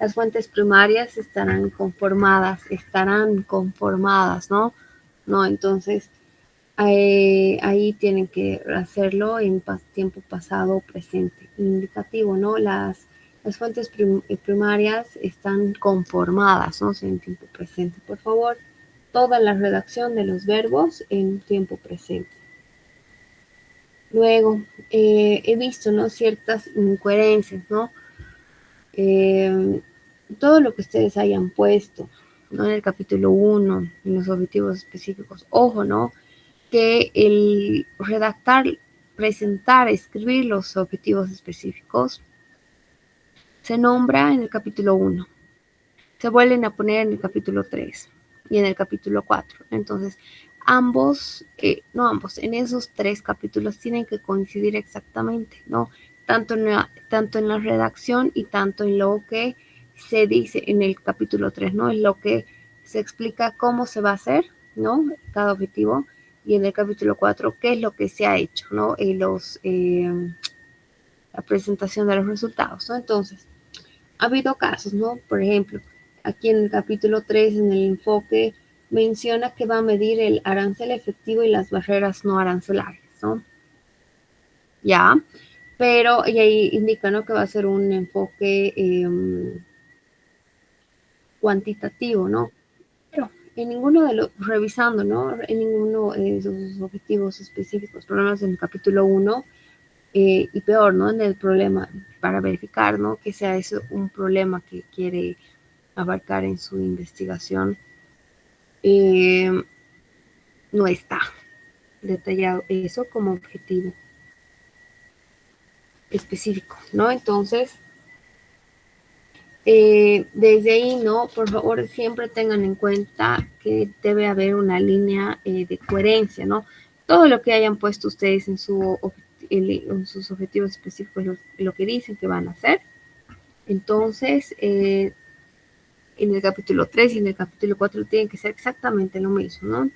las fuentes primarias estarán conformadas, ¿no? No, entonces ahí tienen que hacerlo en tiempo pasado o presente, indicativo, ¿no? Las fuentes primarias están conformadas, ¿no? En tiempo presente, por favor. Toda la redacción de los verbos en tiempo presente. Luego, he visto, ¿no? Ciertas incoherencias, ¿no? Todo lo que ustedes hayan puesto, ¿no? En el capítulo 1, en los objetivos específicos. Ojo, ¿no? Que el redactar, presentar, escribir los objetivos específicos se nombra en el capítulo 1. Se vuelven a poner en el capítulo 3 y en el capítulo 4. Entonces, en esos 3 capítulos tienen que coincidir exactamente, ¿no? Tanto en la redacción y tanto en lo que se dice en el capítulo 3, ¿no? En lo que se explica cómo se va a hacer, ¿no? Cada objetivo. Y en el capítulo 4, qué es lo que se ha hecho, ¿no? La presentación de los resultados, ¿no? Entonces, ha habido casos, ¿no? Por ejemplo, aquí en el capítulo 3, en el enfoque, menciona que va a medir el arancel efectivo y las barreras no arancelarias, ¿no? Ya, pero y ahí indica, ¿no? Que va a ser un enfoque cuantitativo, ¿no? Pero en ninguno de los, revisando, ¿no? En ninguno de esos objetivos específicos, por lo menos en el capítulo 1, y peor, ¿no? En el problema, para verificar, ¿no? Que sea eso un problema que quiere abarcar en su investigación, no está detallado eso como objetivo específico, ¿no? Entonces, desde ahí, ¿no? Por favor, siempre tengan en cuenta que debe haber una línea de coherencia, ¿no? Todo lo que hayan puesto ustedes en sus objetivos específicos, lo que dicen que van a hacer. Entonces, en el capítulo 3 y en el capítulo 4 tienen que ser exactamente lo mismo, ¿no?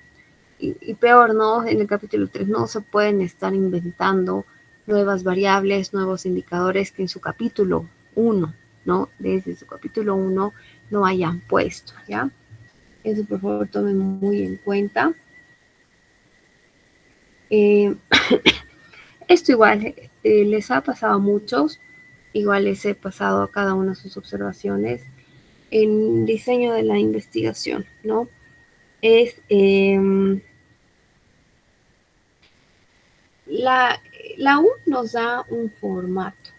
Y peor, ¿no? En el capítulo 3 no se pueden estar inventando nuevas variables, nuevos indicadores que en su capítulo 1, ¿no? Desde su capítulo 1 no hayan puesto, ¿ya? Eso por favor tomen muy en cuenta. Esto igual les ha pasado a muchos, igual les he pasado a cada una de sus observaciones en diseño de la investigación, ¿no? Es la U nos da un formato,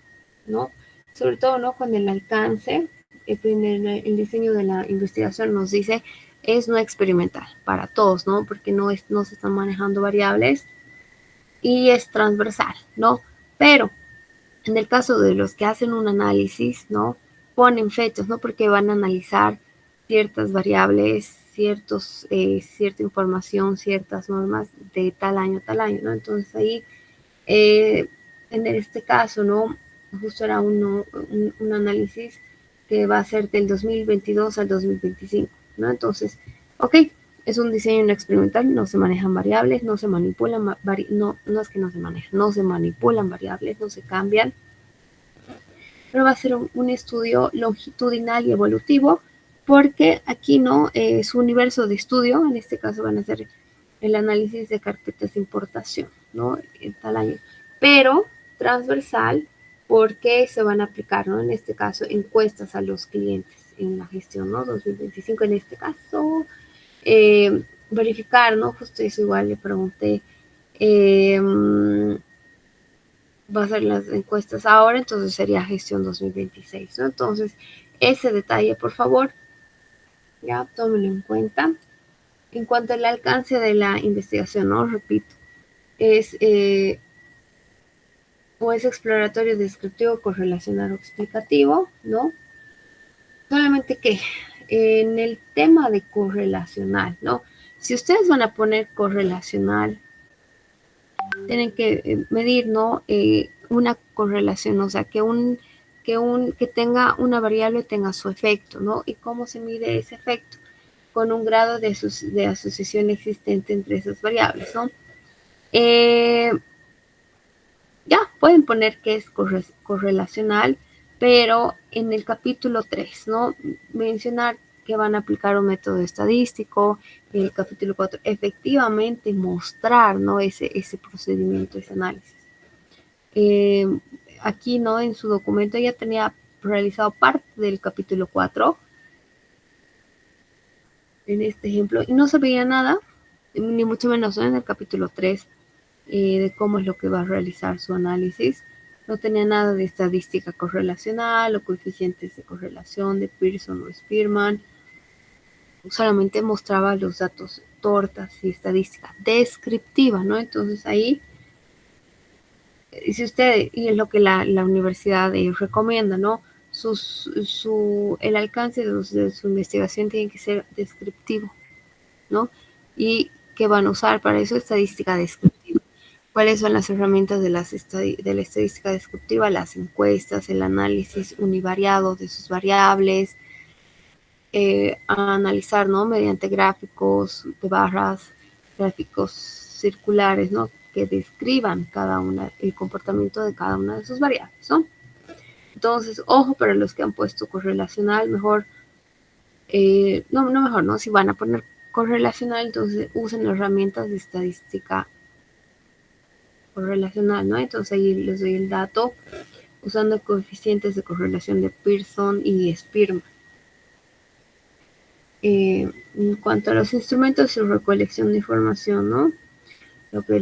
¿no? Sobre todo, ¿no? Con el alcance, el diseño de la investigación nos dice es no experimental para todos, ¿no? Porque no se están manejando variables y es transversal, ¿no? Pero en el caso de los que hacen un análisis, ¿no? Ponen fechas, ¿no? Porque van a analizar ciertas variables, cierta información, ciertas normas de tal año, ¿no? Entonces ahí en este caso, ¿no? Justo era un análisis que va a ser del 2022 al 2025, ¿no? Entonces, ok, es un diseño no experimental, no se manejan variables, no se manipulan, no es que no se manejan, no se manipulan variables, no se cambian, pero va a ser un estudio longitudinal y evolutivo, porque aquí, ¿no? Su universo de estudio, en este caso van a ser el análisis de carpetas de importación, ¿no? En tal año. Pero transversal, porque se van a aplicar, ¿no? En este caso, encuestas a los clientes en la gestión, ¿no? 2025, en este caso, verificar, ¿no? Justo eso igual le pregunté, va a ser las encuestas ahora, entonces sería gestión 2026, ¿no? Entonces, ese detalle, por favor, ya tómenlo en cuenta. En cuanto al alcance de la investigación, ¿no? Repito, es o es exploratorio, descriptivo, correlacional o explicativo, ¿no? Solamente que en el tema de correlacional, ¿no? Si ustedes van a poner correlacional, tienen que medir, ¿no? Una correlación, o sea, que tenga una variable tenga su efecto, ¿no? ¿Y cómo se mide ese efecto? Con un grado de asociación existente entre esas variables, ¿no? Ya pueden poner que es correlacional Pero en el capítulo 3, ¿no? Mencionar que van a aplicar un método estadístico, en el capítulo 4, efectivamente mostrar, ¿no? Ese procedimiento, ese análisis. Aquí, ¿no? En su documento ya tenía realizado parte del capítulo 4, en este ejemplo, y no se veía nada, ni mucho menos, ¿no? En el capítulo 3, de cómo es lo que va a realizar su análisis. No tenía nada de estadística correlacional o coeficientes de correlación de Pearson o Spearman. Solamente mostraba los datos tortas y estadística descriptiva, ¿no? Entonces ahí, si usted, y es lo que la universidad recomienda, ¿no? El alcance de su investigación tiene que ser descriptivo, ¿no? ¿Y qué van a usar para eso? Estadística descriptiva. ¿Cuáles son las herramientas de la estadística descriptiva? Las encuestas, el análisis univariado de sus variables, a analizar, ¿no? Mediante gráficos de barras, gráficos circulares, ¿no? Que describan cada una, el comportamiento de cada una de sus variables, ¿no? Entonces, ojo para los que han puesto correlacional, mejor, mejor, ¿no? Si van a poner correlacional, entonces usen herramientas de estadística correlacional, ¿no? Entonces ahí les doy el dato usando coeficientes de correlación de Pearson y Spearman. En cuanto a los instrumentos y recolección de información, ¿no? Lo que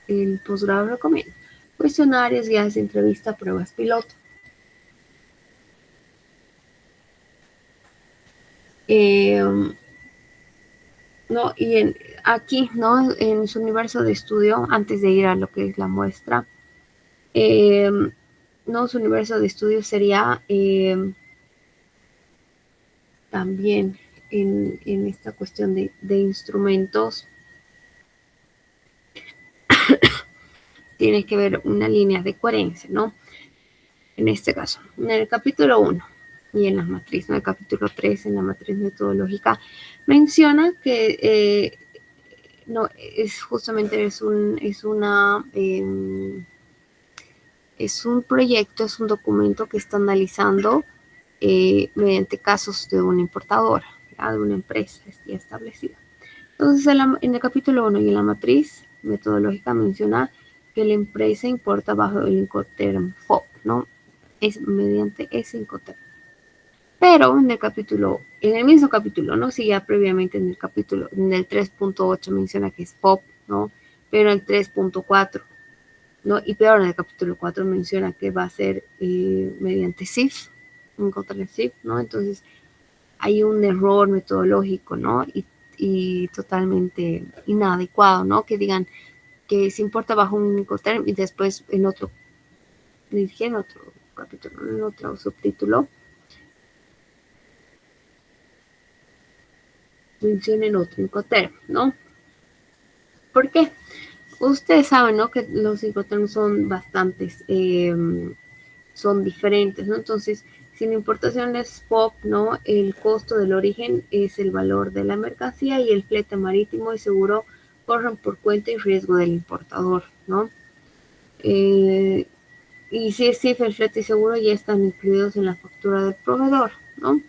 el posgrado recomienda. Cuestionarios, guías de entrevista, pruebas piloto. ¿No? Y aquí, ¿no? En su universo de estudio, antes de ir a lo que es la muestra, ¿no? Su universo de estudio sería también en esta cuestión de instrumentos, tiene que ver una línea de coherencia, ¿no? En este caso, en el capítulo 1 y en la matriz, ¿no? El capítulo 3 en la matriz metodológica, menciona que no, es justamente es un proyecto, es un documento que está analizando mediante casos de una importadora, ¿ya? De una empresa ya establecida. Entonces, en el capítulo 1 y en la matriz metodológica menciona que la empresa importa bajo el Incoterm FOB, ¿no? Es mediante ese Incoterm. Pero en el mismo capítulo, ¿no? Si ya previamente en el 3.8 menciona que es FOB, ¿no? Pero en el 3.4, ¿no? Y peor, en el capítulo 4 menciona que va a ser mediante CIF, Incoterm CIF, ¿no? Entonces, hay un error metodológico, ¿no? Y totalmente inadecuado, ¿no? Que digan que se importa bajo un Incoterm y después en otro capítulo, en otro subtítulo, mencionen otro Incoterm, ¿no? ¿Por qué? Ustedes saben, ¿no? Que los Incoterms son bastantes, son diferentes, ¿no? Entonces, si la importación es FOB, ¿no? El costo del origen es el valor de la mercancía y el flete marítimo y seguro corren por cuenta y riesgo del importador, ¿no? Y si es CIF, el flete y seguro ya están incluidos en la factura del proveedor, ¿no?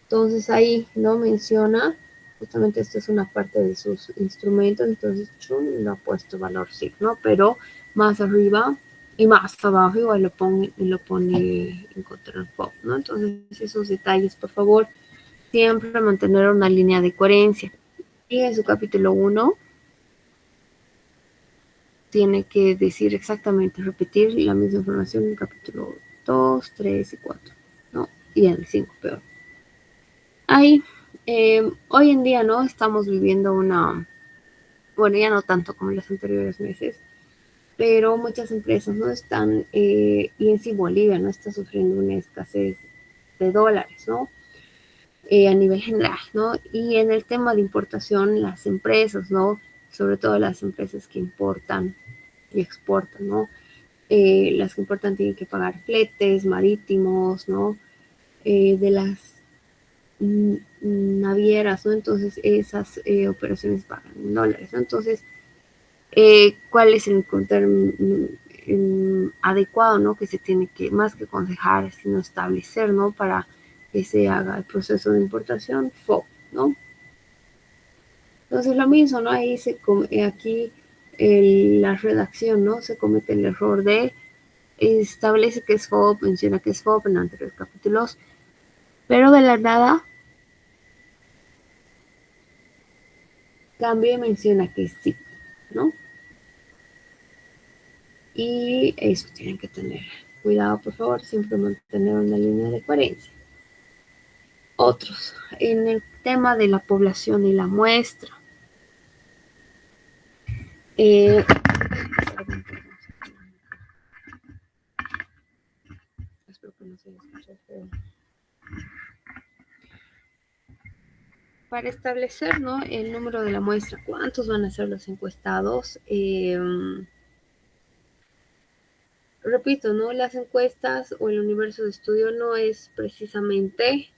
Entonces ahí no menciona, justamente esta es una parte de sus instrumentos, entonces lo ha puesto valor SIG, ¿no? Pero más arriba y más abajo igual lo pone en control pop, ¿no? Entonces esos detalles, por favor, siempre mantener una línea de coherencia. Y en su capítulo 1 tiene que decir exactamente, repetir la misma información en el capítulo 2, 3 y 4, ¿no? Y en el 5 peor. Ahí, hoy en día, ¿no? Estamos viviendo bueno, ya no tanto como en los anteriores meses, pero muchas empresas no están, y en sí Bolivia no está sufriendo una escasez de dólares, ¿no? A nivel general, ¿no? Y en el tema de importación, las empresas, ¿no? Sobre todo las empresas que importan y exportan, ¿no? Las que importan tienen que pagar fletes marítimos, ¿no? De las navieras, ¿no? Entonces esas operaciones pagan en dólares, ¿no? Entonces, ¿cuál es el Incoterm adecuado, ¿no? Que se tiene que, más que aconsejar, sino establecer, ¿no? Para que se haga el proceso de importación, FOB, ¿no? Entonces lo mismo, ¿no? Ahí aquí la redacción, ¿no? Se comete el error de establece que es FOB, menciona que es FOB en anteriores capítulos, pero de la nada cambia y menciona que sí, ¿no? Y eso tienen que tener cuidado, por favor, siempre mantener una línea de coherencia. Otros, en el tema de la población y la muestra. Espero que no se escuche feo. Para establecer, ¿no? El número de la muestra, cuántos van a ser los encuestados. Repito, ¿no? Las encuestas o el universo de estudio no es precisamente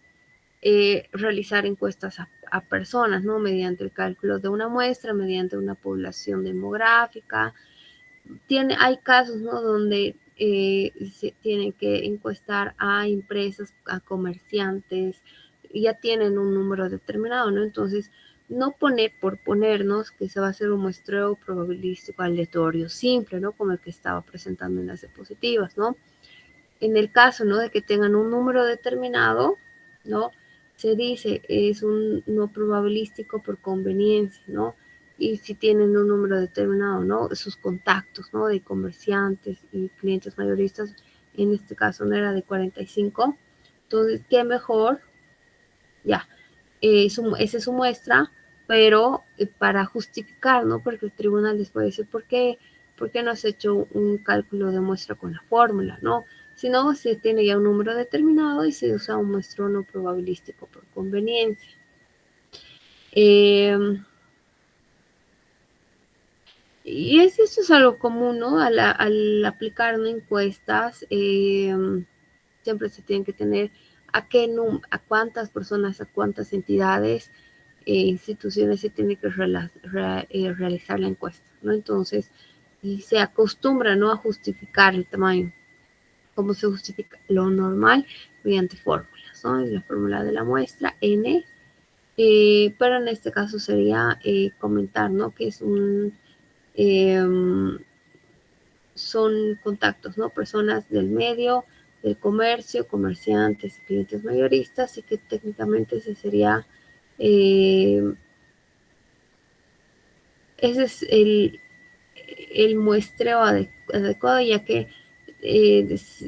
realizar encuestas a personas, ¿no? Mediante el cálculo de una muestra, mediante una población demográfica. Hay casos, ¿no? Donde se tiene que encuestar a empresas, a comerciantes, ya tienen un número determinado, ¿no? Entonces, no poner por ponernos que se va a hacer un muestreo probabilístico aleatorio simple, ¿no? Como el que estaba presentando en las diapositivas, ¿no? En el caso, ¿no? De que tengan un número determinado, ¿no? Se dice es un no probabilístico por conveniencia, ¿no? Y si tienen un número determinado, ¿no? Sus contactos, ¿no? De comerciantes y clientes mayoristas, en este caso no era de 45. Entonces, ¿qué mejor? Ya, esa es su muestra, pero para justificar, ¿no? Porque el tribunal les puede decir, ¿por qué no has hecho un cálculo de muestra con la fórmula, ¿no? Si no, se tiene ya un número determinado y se usa un muestreo no probabilístico por conveniencia. Y esto es algo común, ¿no? Al aplicar ¿no? encuestas, siempre se tienen que tener a cuántas personas, a cuántas entidades, instituciones se tiene que realizar la encuesta, ¿no? Entonces, y se acostumbra, ¿no? A justificar el tamaño. ¿Cómo se justifica? Lo normal mediante fórmulas, ¿no? La fórmula de la muestra, N, pero en este caso sería comentar, ¿no? Que es son contactos, ¿no? Personas del medio, del comercio, comerciantes, clientes mayoristas, y que técnicamente ese sería, ese es el muestreo adecuado, ya que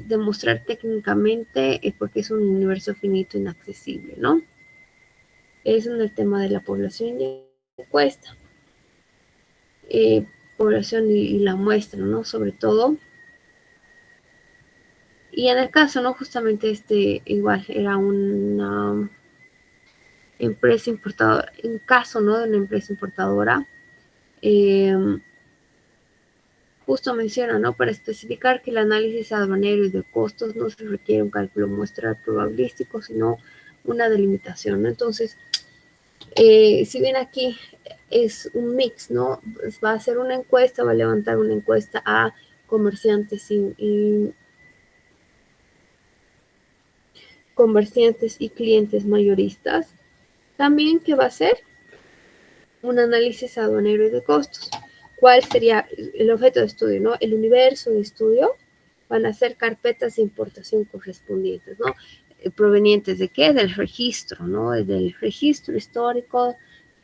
demostrar técnicamente porque es un universo finito inaccesible, ¿no? Es en el tema de la población y encuesta. Población y la muestra, ¿no? Sobre todo. Y en el caso, ¿no? Justamente igual era una empresa importadora, en caso, ¿no? De una empresa importadora, justo menciona, ¿no? Para especificar que el análisis aduanero y de costos no se requiere un cálculo muestral probabilístico, sino una delimitación, ¿no? Entonces, si bien aquí es un mix, ¿no? Pues va a hacer una encuesta, va a levantar una encuesta a comerciantes y clientes mayoristas. También, ¿qué va a hacer? Un análisis aduanero y de costos. ¿Cuál sería el objeto de estudio, no? El universo de estudio van a ser carpetas de importación correspondientes, ¿no? Provenientes de qué? Del registro, ¿no? Del registro histórico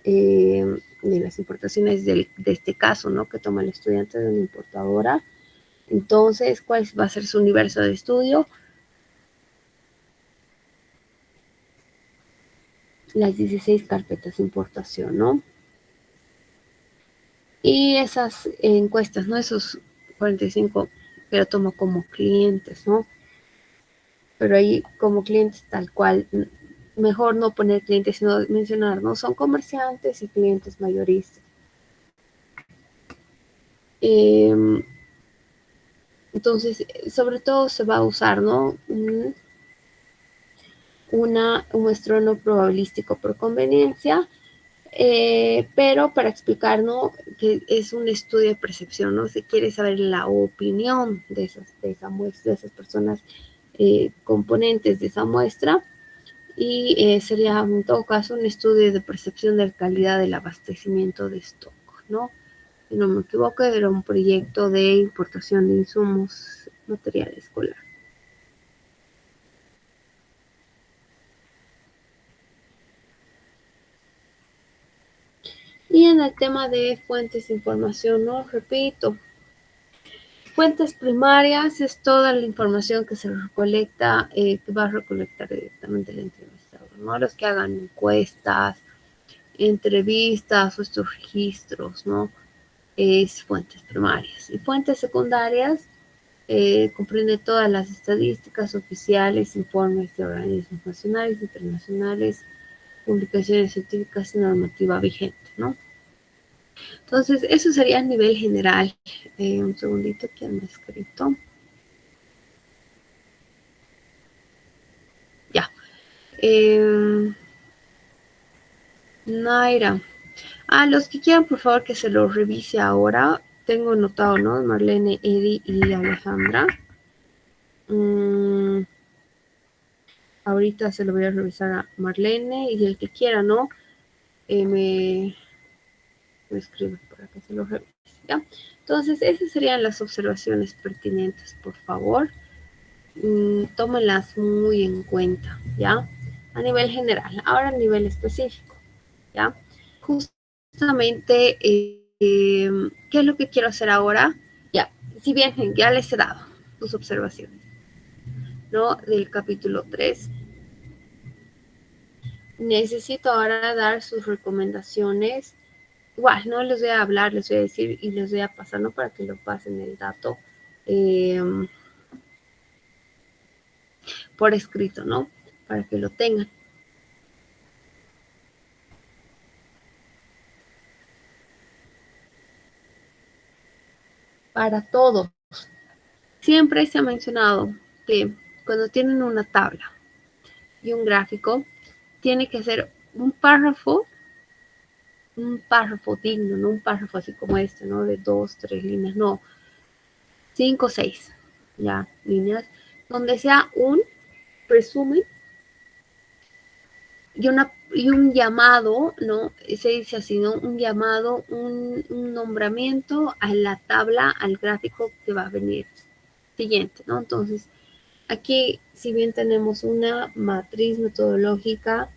de las importaciones de este caso, ¿no? Que toma el estudiante de una importadora. Entonces, ¿cuál va a ser su universo de estudio? Las 16 carpetas de importación, ¿no? Y esas encuestas, ¿no? Esos 45 que lo tomo como clientes, ¿no? Pero ahí como clientes tal cual, mejor no poner clientes, sino mencionar, ¿no? Son comerciantes y clientes mayoristas. Entonces, sobre todo se va a usar, ¿no? Un muestreo no probabilístico por conveniencia. Pero para explicar, ¿no? Que es un estudio de percepción, ¿no? Se quiere saber la opinión de esa muestra, de esas personas componentes de esa muestra, y sería en todo caso un estudio de percepción de la calidad del abastecimiento de stock, ¿no? Si no me equivoco, era un proyecto de importación de insumos, material escolar. Y en el tema de fuentes de información, ¿no? Repito, fuentes primarias es toda la información que se recolecta, que va a recolectar directamente el entrevistador, ¿no? Los que hagan encuestas, entrevistas o estos registros, ¿no? Es fuentes primarias. Y fuentes secundarias comprende todas las estadísticas oficiales, informes de organismos nacionales, internacionales, publicaciones científicas y normativa vigente, ¿no? Entonces, eso sería a nivel general. Un segundito, ¿quién me ha escrito? Ya. Naira. Los que quieran, por favor, que se los revise ahora. Tengo notado, ¿no? Marlene, Eddie y Alejandra. Ahorita se lo voy a revisar a Marlene y el que quiera, ¿no? Me escribe para que se lo revise, ¿ya? Entonces, esas serían las observaciones pertinentes, por favor. Tómenlas muy en cuenta, ¿ya? A nivel general. Ahora a nivel específico, ¿ya? Justamente, ¿qué es lo que quiero hacer ahora? Ya, si bien ya les he dado sus observaciones, ¿no? Del capítulo 3, necesito ahora dar sus recomendaciones. Igual, no les voy a hablar, les voy a decir y les voy a pasar, ¿no? Para que lo pasen el dato eh, por escrito, ¿no? Para que lo tengan. Para todos. Siempre se ha mencionado que cuando tienen una tabla y un gráfico, tiene que ser un párrafo digno, no un párrafo así como este, ¿no? De 2, 3 líneas, no, 5, 6, ya, líneas, donde sea un resumen y un llamado, ¿no? Se dice así, ¿no? Un llamado, un nombramiento a la tabla, al gráfico que va a venir siguiente, ¿no? Entonces, aquí, si bien tenemos una matriz metodológica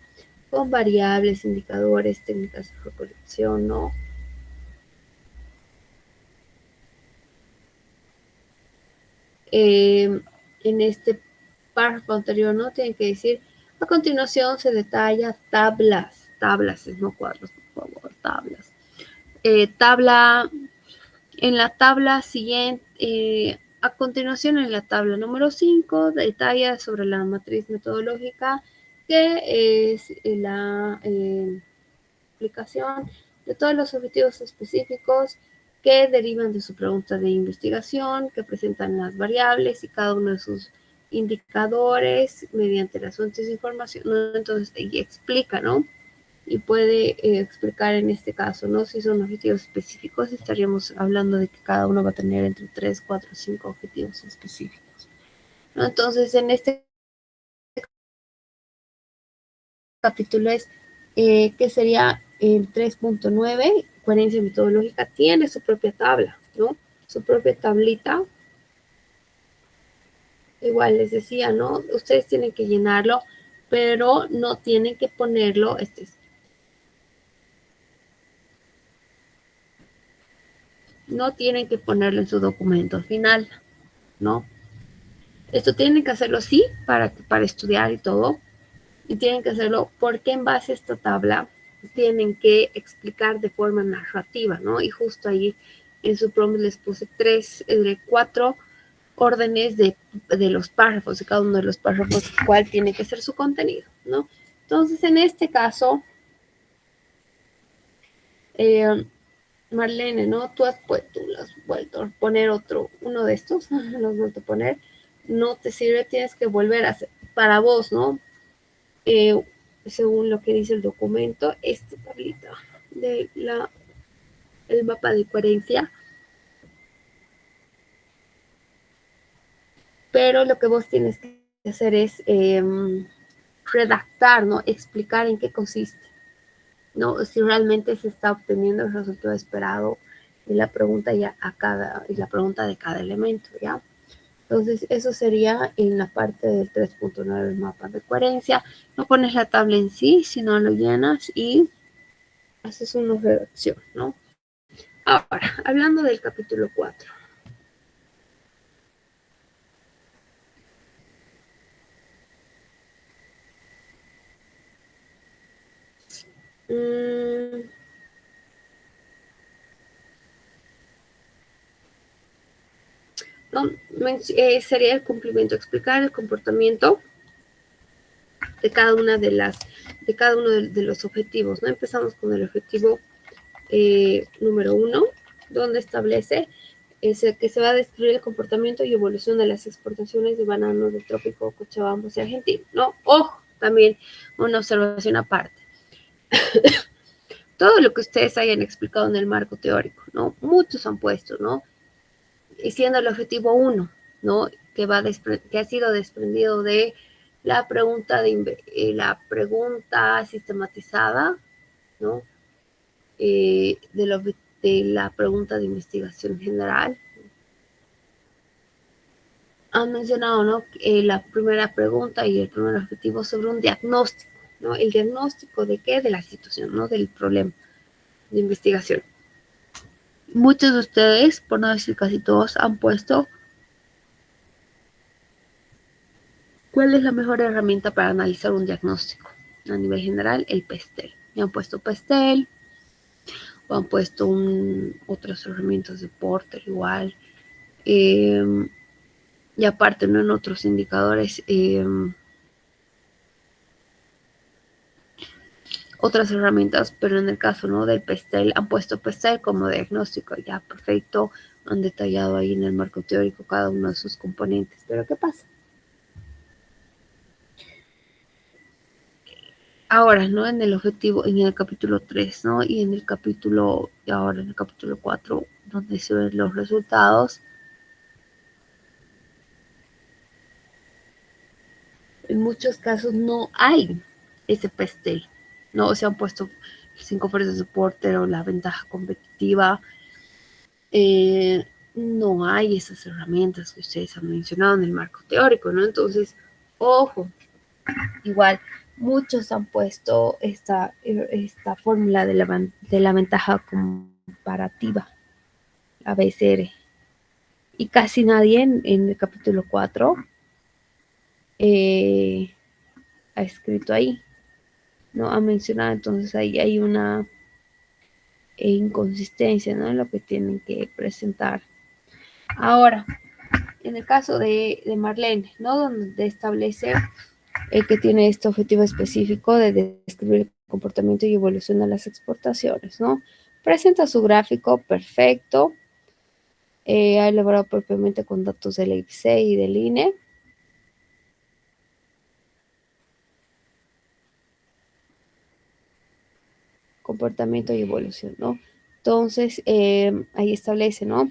con variables, indicadores, técnicas de recolección, ¿no? En este párrafo anterior, ¿no? Tienen que decir, a continuación se detalla tablas, no cuadros, por favor, tablas. En la tabla siguiente, a continuación en la tabla número 5, detalla sobre la matriz metodológica, que es la explicación de todos los objetivos específicos que derivan de su pregunta de investigación, que presentan las variables y cada uno de sus indicadores mediante las fuentes de información, ¿no? Entonces, ella explica, ¿no? Y puede explicar en este caso, ¿no? Si son objetivos específicos, estaríamos hablando de que cada uno va a tener entre 3, 4, 5 objetivos específicos, ¿no? Entonces, en este capítulo es que sería el 3.9, coherencia metodológica, tiene su propia tabla, ¿no? Su propia tablita. Igual les decía, ¿no? Ustedes tienen que llenarlo, pero no tienen que ponerlo, no tienen que ponerlo en su documento final, ¿no? Esto tienen que hacerlo sí para estudiar y todo, y tienen que hacerlo porque en base a esta tabla tienen que explicar de forma narrativa, ¿no? Y justo ahí en su prompt les puse 4 órdenes de los párrafos, de cada uno de los párrafos, cuál tiene que ser su contenido, ¿no? Entonces, en este caso, eh, Marlene, ¿no? Tú lo has vuelto a poner uno de estos, lo has vuelto a poner, no te sirve, tienes que volver a hacer para vos, ¿no? según lo que dice el documento, esta tablita de el mapa de coherencia. Pero lo que vos tienes que hacer es redactar, ¿no? Explicar en qué consiste, ¿no? Si realmente se está obteniendo el resultado esperado y la pregunta la pregunta de cada elemento, ¿ya? Entonces, eso sería en la parte del 3.9 del mapa de coherencia. No pones la tabla en sí, sino lo llenas y haces una redacción, ¿no? Ahora, hablando del capítulo 4. Mm, no, sería el cumplimiento, explicar el comportamiento de cada una de cada uno de los objetivos, ¿no? Empezamos con el objetivo número 1, donde establece que se va a describir el comportamiento y evolución de las exportaciones de bananos del trópico Cochabamba hacia Argentina, ¿no? Ojo, también una observación aparte. Todo lo que ustedes hayan explicado en el marco teórico, ¿no? Muchos han puesto, ¿no? Y siendo el objetivo 1, ¿no? Que ha sido desprendido de la pregunta sistematizada, ¿no? De la pregunta de investigación general. Han mencionado, ¿no? La primera pregunta y el primer objetivo sobre un diagnóstico, ¿no? El diagnóstico de qué, de la situación, ¿no? Del problema de investigación. Muchos de ustedes, por no decir casi todos, han puesto cuál es la mejor herramienta para analizar un diagnóstico. A nivel general, el PESTEL. Me han puesto PESTEL, o han puesto otras herramientas de Porter igual. Eh, y aparte, ¿no? En otros indicadores, otras herramientas, pero en el caso, ¿no? Del PESTEL, han puesto PESTEL como diagnóstico, ya perfecto, han detallado ahí en el marco teórico cada uno de sus componentes. Pero ¿qué pasa? Ahora, ¿no? En el objetivo, en el capítulo 3, ¿no? Y ahora en el capítulo 4, donde se ven los resultados, en muchos casos no hay ese pastel, ¿no? Se han puesto 5 fuerzas de Porter o la ventaja competitiva. No hay esas herramientas que ustedes han mencionado en el marco teórico, ¿no? Entonces, ojo, igual, muchos han puesto esta fórmula de la ventaja comparativa, ABCR, y casi nadie en el capítulo 4 ha escrito ahí, ¿no? Ha mencionado, entonces ahí hay una inconsistencia, ¿no? En lo que tienen que presentar. Ahora, en el caso de Marlene, ¿no? Donde establece que tiene este objetivo específico de describir el comportamiento y evolución de las exportaciones, ¿no? Presenta su gráfico perfecto, ha elaborado propiamente con datos del IPC y del INE. Comportamiento y evolución, ¿no? Entonces, ahí establece, ¿no?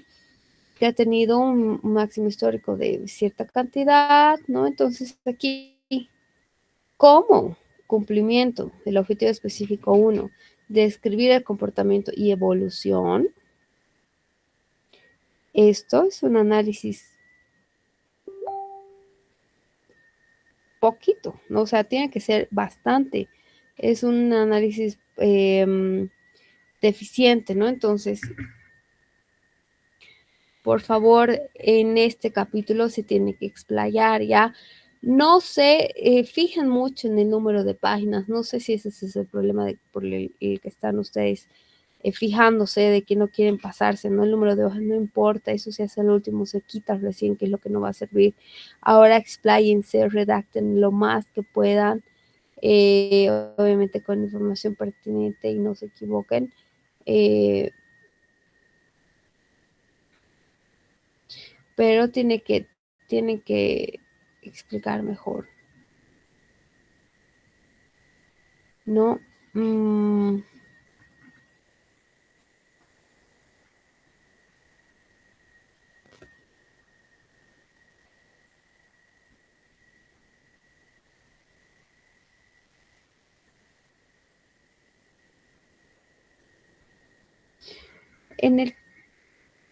Que ha tenido un máximo histórico de cierta cantidad, ¿no? Entonces, aquí, ¿cómo? Cumplimiento del objetivo específico 1, describir el comportamiento y evolución. Esto es un análisis poquito, ¿no? O sea, tiene que ser bastante. Es un análisis deficiente, ¿no? Entonces, por favor, en este capítulo se tiene que explayar ya. No sé, fijen mucho en el número de páginas. No sé si ese es el problema por el que están ustedes fijándose de que no quieren pasarse, ¿no? El número de hojas no importa, eso se hace al último, se quita recién, que es lo que no va a servir. Ahora expláyense, redacten lo más que puedan, obviamente con información pertinente y no se equivoquen. Pero tiene que explicar mejor. ¿no?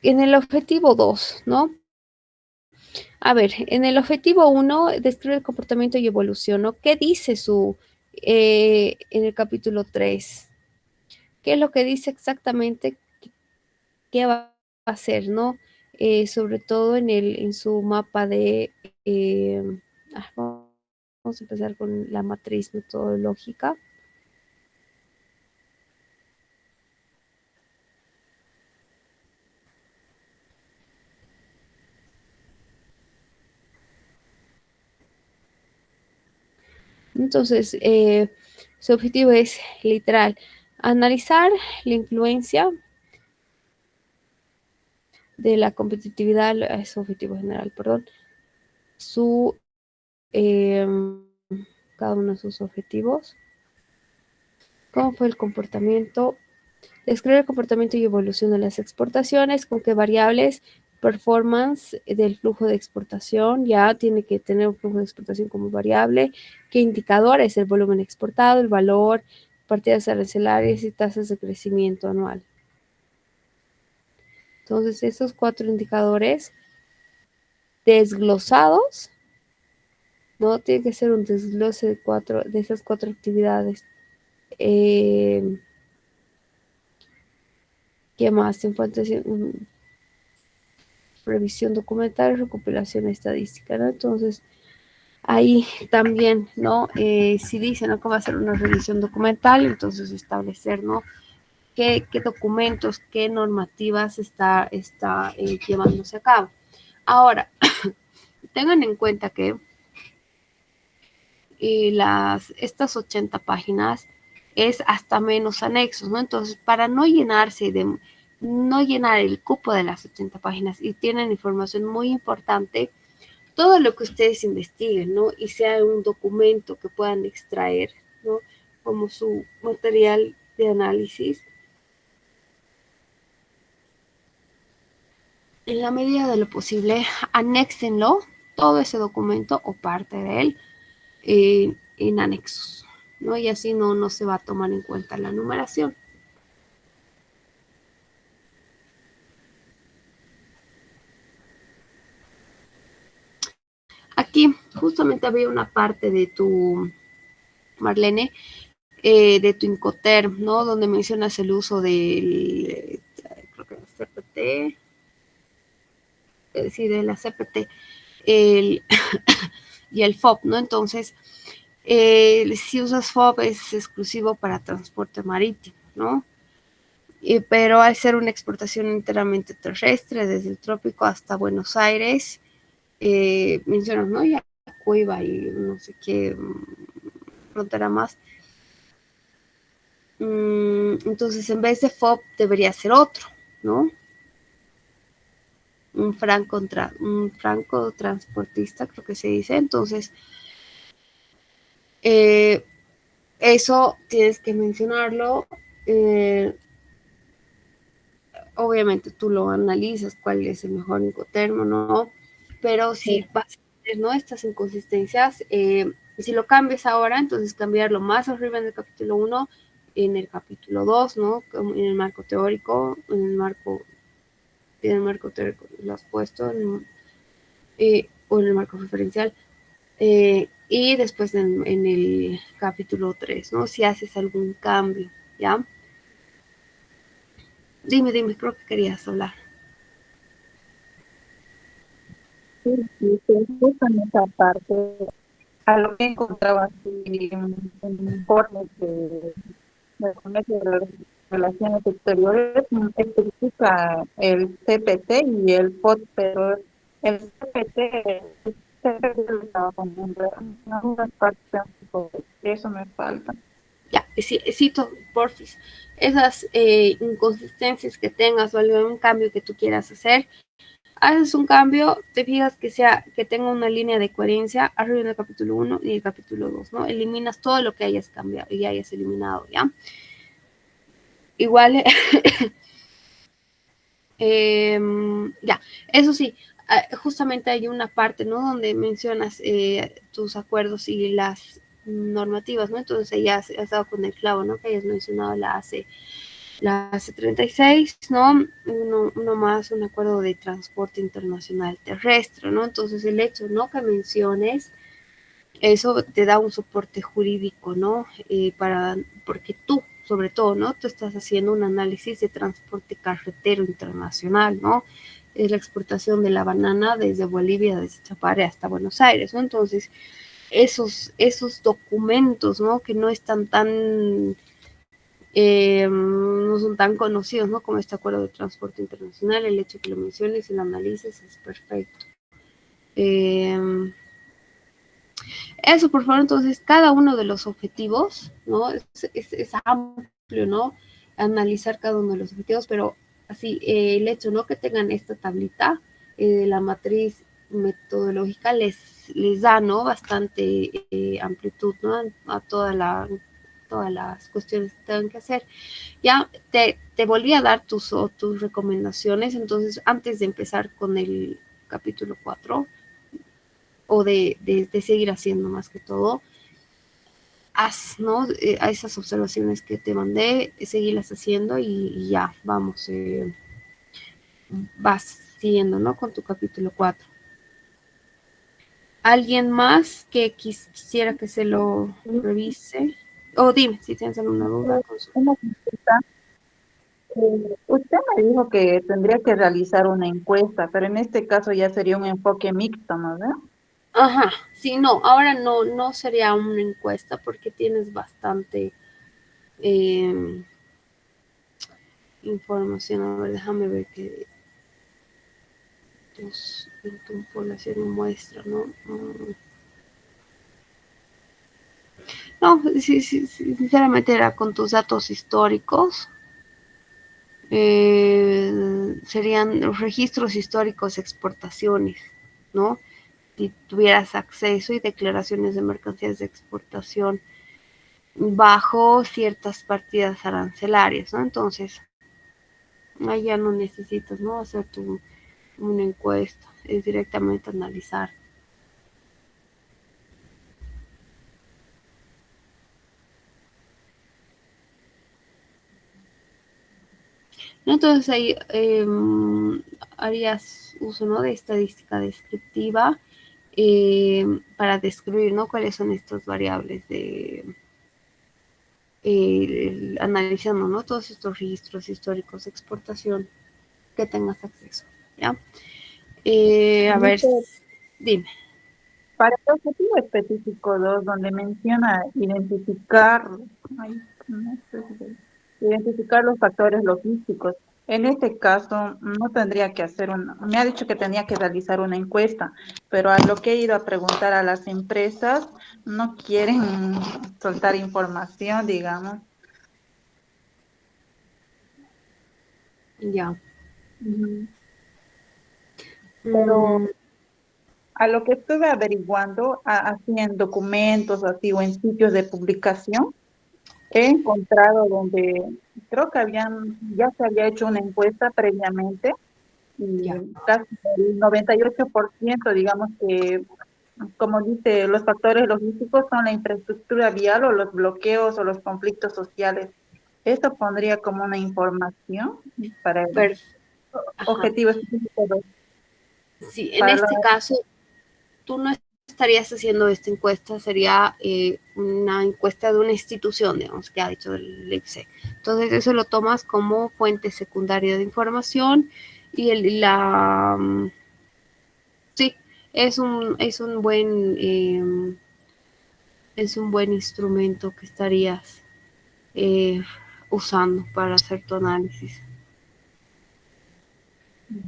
En el objetivo 2, ¿no? A ver, en el objetivo 1 describe el comportamiento y evolución, ¿no? ¿Qué dice en el capítulo 3? ¿Qué es lo que dice exactamente? ¿Qué va a hacer, no? Sobre todo en su mapa de... eh, vamos a empezar con la matriz metodológica. Entonces, su objetivo es literal analizar la influencia de la competitividad, es su objetivo general, perdón, eh, cada uno de sus objetivos, cómo fue el comportamiento, describe el comportamiento y evolución de las exportaciones, con qué variables, performance del flujo de exportación, ya tiene que tener un flujo de exportación como variable, qué indicadores, el volumen exportado, el valor, partidas arancelarias y tasas de crecimiento anual. Entonces, esos 4 indicadores desglosados, ¿no? Tiene que ser un desglose de esas 4 actividades. ¿Qué más? Revisión documental, recopilación estadística, ¿no? Entonces, ahí también, ¿no? Si dicen, ¿no?, que va a ser una revisión documental, entonces establecer, ¿no?, qué documentos, qué normativas está llevándose a cabo. Ahora, tengan en cuenta que estas 80 páginas es hasta menos anexos, ¿no? Entonces, para no llenar el cupo de las 80 páginas y tienen información muy importante, todo lo que ustedes investiguen, ¿no? Y sea un documento que puedan extraer, ¿no?, como su material de análisis, en la medida de lo posible, anéxenlo, todo ese documento o parte de él, en anexos, ¿no? Y así no se va a tomar en cuenta la numeración. Aquí justamente había una parte de tu, Marlene, de tu Incoterm, ¿no?, donde mencionas el uso del, creo que CPT, sí, de la CPT, y el FOB, ¿no? Entonces, si usas FOB es exclusivo para transporte marítimo, ¿no? Pero al ser una exportación enteramente terrestre, desde el trópico hasta Buenos Aires, mencionas, ¿no?, ya Cueva y no sé qué frontera más. Entonces, en vez de FOB debería ser otro, ¿no? Un franco transportista, creo que se dice. Entonces, eso tienes que mencionarlo. Obviamente tú lo analizas cuál es el mejor Incoterm, ¿no? Pero si vas a tener, ¿no?, estas inconsistencias, si lo cambias ahora, entonces cambiarlo más arriba en el capítulo 1, en el capítulo 2, ¿no?, en el marco teórico, en el marco teórico lo has puesto, o en el marco referencial, y después en el capítulo 3, ¿no?, si haces algún cambio, ¿ya? Dime, creo que querías hablar. Sí, justo en esa parte, a lo que encontraba así en informes de comercio de las relaciones exteriores, especifica el CPT y el POT, pero el CPT lo estaba poniendo en algunas partes, eso me falta. Ya, cito, porfis, esas inconsistencias que tengas o algún cambio que tú quieras hacer, haces un cambio, te fijas que tenga una línea de coherencia arriba en el capítulo 1 y el capítulo 2, ¿no? Eliminas todo lo que hayas cambiado y hayas eliminado, ¿ya? Igual, ya, eso sí, justamente hay una parte, ¿no? Donde mencionas tus acuerdos y las normativas, ¿no? Entonces ya has dado con el clavo, ¿no? Que hayas mencionado la AC36, ¿no? Uno más, un acuerdo de transporte internacional terrestre, ¿no? Entonces el hecho, ¿no? Que menciones, eso te da un soporte jurídico, ¿no? Porque tú, sobre todo, ¿no? Tú estás haciendo un análisis de transporte carretero internacional, ¿no? Es la exportación de la banana desde Bolivia, desde Chapare hasta Buenos Aires, ¿no? Entonces, esos documentos, ¿no? Que no están tan no son tan conocidos, ¿no? Como este acuerdo de transporte internacional, el hecho que lo menciones y lo analices es perfecto. Eso, por favor, entonces, cada uno de los objetivos, ¿no? Es amplio, ¿no? Analizar cada uno de los objetivos, pero así, el hecho, ¿no? Que tengan esta tablita, la matriz metodológica les da, ¿no? Bastante amplitud, ¿no? A todas las cuestiones que tengan que hacer. Ya te volví a dar tus recomendaciones, entonces antes de empezar con el capítulo 4 o de seguir haciendo más que todo, haz, ¿no? A esas observaciones que te mandé, seguirlas haciendo y ya, vamos, vas siguiendo, ¿no? Con tu capítulo 4. ¿Alguien más que quisiera que se lo revise? O dime, si tienes alguna duda, consulta. Una consulta. Usted me dijo que tendría que realizar una encuesta, pero en este caso ya sería un enfoque mixto, ¿no? ¿Verdad? Ajá, sí, no, ahora no sería una encuesta porque tienes bastante eh, información. A ver, déjame ver que tu población muestra, ¿no? No, sí, sinceramente era con tus datos históricos. Serían los registros históricos, exportaciones, ¿no? Si tuvieras acceso y declaraciones de mercancías de exportación bajo ciertas partidas arancelarias, ¿no? Entonces, ahí ya no necesitas, ¿no? Hacer una encuesta, es directamente analizar. Entonces ahí harías uso, ¿no? De estadística descriptiva para describir, ¿no? Cuáles son estas variables analizando, ¿no? Todos estos registros históricos de exportación que tengas acceso, ¿ya? A ver, dime. Para el objetivo específico 2, donde menciona identificar, no sé identificar los factores logísticos. En este caso, no tendría que hacer me ha dicho que tenía que realizar una encuesta, pero a lo que he ido a preguntar a las empresas, no quieren soltar información, digamos. Ya. Pero Mm, a lo que estuve averiguando, así en documentos, así o en sitios de publicación, he encontrado donde creo que ya se había hecho una encuesta previamente ya. y casi el 98%, digamos que, como dice, los factores logísticos son la infraestructura vial o los bloqueos o los conflictos sociales. Esto pondría como una información para el Ajá. objetivo específico Sí, en para este caso, tú no estarías haciendo esta encuesta, sería una encuesta de una institución, digamos, que ha dicho el IPSE. Entonces, eso lo tomas como fuente secundaria de información y sí, es un buen instrumento que estarías eh, usando para hacer tu análisis.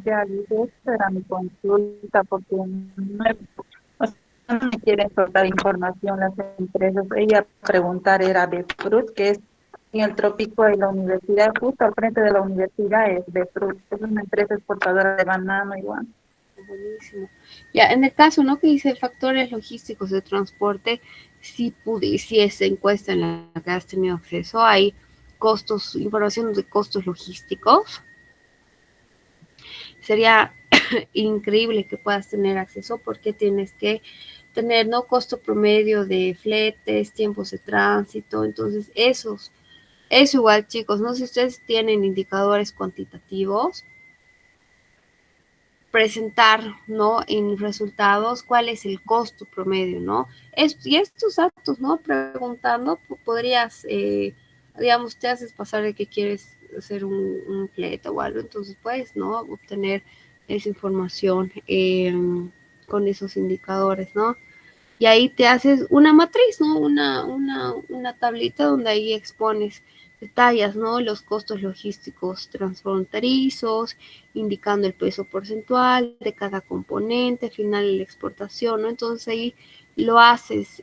ya, y esta era mi consulta porque o sea, no me quieren soltar información las empresas. Ella preguntar era de Fruit, que es en el trópico de la universidad, justo al frente de la universidad es de Fruit, es una empresa exportadora de banano igual. buenísimo. Ya, en el caso, ¿no? Que dice factores logísticos de transporte, si esa encuesta en la que has tenido acceso, hay costos, información de costos logísticos. Sería increíble que puedas tener acceso porque tienes que tener, ¿no? Costo promedio de fletes, tiempos de tránsito, entonces eso igual, chicos, no sé si ustedes tienen indicadores cuantitativos, presentar, ¿no? En resultados cuál es el costo promedio, ¿no? Y estos datos, ¿no? Preguntando, podrías, digamos, te haces pasar de que quieres hacer un flete o algo, entonces puedes, ¿no? Obtener esa información con esos indicadores, ¿no? Y ahí te haces una matriz, ¿no? Una tablita donde ahí expones, detallas, ¿no? Los costos logísticos transfronterizos, indicando el peso porcentual de cada componente, final de la exportación, ¿no? Entonces ahí lo haces,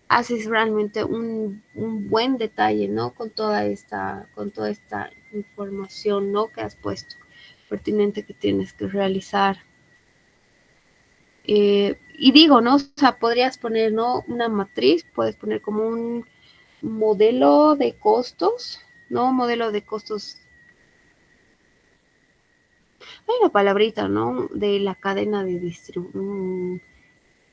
haces realmente un buen detalle, ¿no? Con toda esta información, ¿no? Que has puesto, pertinente que tienes que realizar. Y digo, ¿no? O sea, podrías poner, ¿no? Una matriz, puedes poner como un modelo de costos, ¿no? Modelo de costos, hay una palabrita, ¿no? De la cadena de distribución,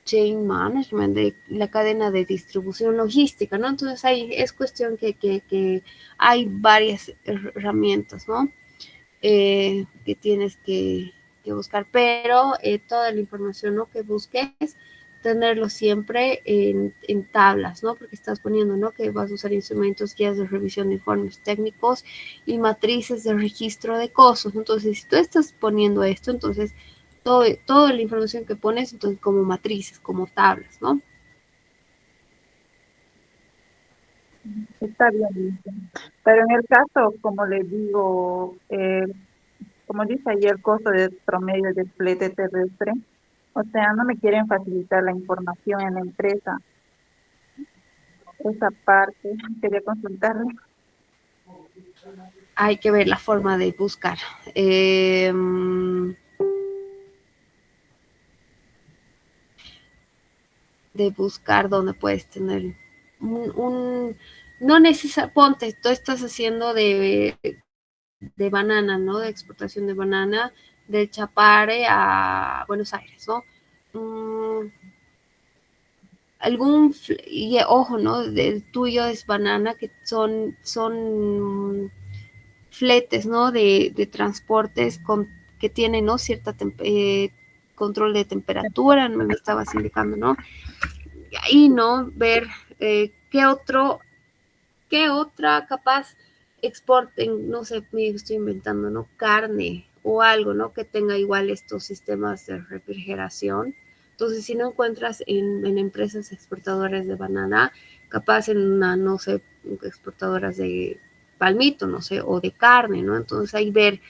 chain management, de la cadena de distribución logística, ¿no? Entonces ahí es cuestión que hay varias herramientas, ¿no? Que tienes que buscar, pero toda la información, ¿no? Que busques, tenerlo siempre en tablas, ¿no? Porque estás poniendo, ¿no? Que vas a usar instrumentos, guías de revisión de informes técnicos y matrices de registro de costos. Entonces, si tú estás poniendo esto, entonces toda la información que pones, entonces como matrices, como tablas, ¿no? Está bien, dice. Pero en el caso, como les digo, como dice ahí, el costo de promedio de flete terrestre, o sea, no me quieren facilitar la información en la empresa. Esa parte quería consultarle. Hay que ver la forma de buscar. De buscar dónde puedes tener no necesariamente, ponte, tú estás haciendo de banana, ¿no? De exportación de banana del Chapare a Buenos Aires, ¿no? Mm, y ojo, ¿no? El tuyo es banana, que son fletes, ¿no? De transportes que tienen, ¿no? Cierta control de temperatura, me estabas indicando, ¿no? Y ahí, ¿no? Ver qué otra capaz exporten, no sé, me estoy inventando, ¿no? Carne o algo, ¿no? Que tenga igual estos sistemas de refrigeración. Entonces, si no encuentras en empresas exportadoras de banana, capaz en una, no sé, exportadoras de palmito, no sé, o de carne, ¿no? Entonces, ahí ver,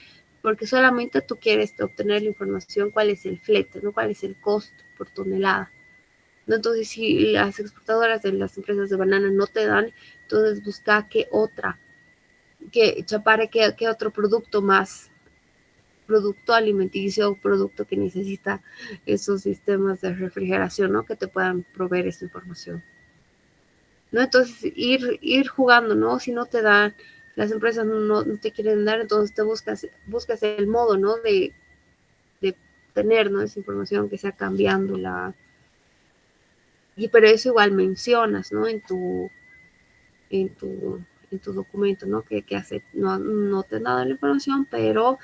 porque solamente tú quieres obtener la información, cuál es el flete, ¿no? Cuál es el costo por tonelada. ¿No? Entonces, si las exportadoras de las empresas de banana no te dan, entonces busca qué otra, que Chapare, qué otro producto más, producto alimenticio o producto que necesita esos sistemas de refrigeración, ¿no? Que te puedan proveer esa información. ¿No? Entonces, ir jugando, ¿no? Si no te dan, las empresas no te quieren dar, entonces te buscas el modo, ¿no? De tener, ¿no? Esa información que sea cambiando pero eso igual mencionas, ¿no? En tu, en tu documento, ¿no? Que hace, no te han dado la información, pero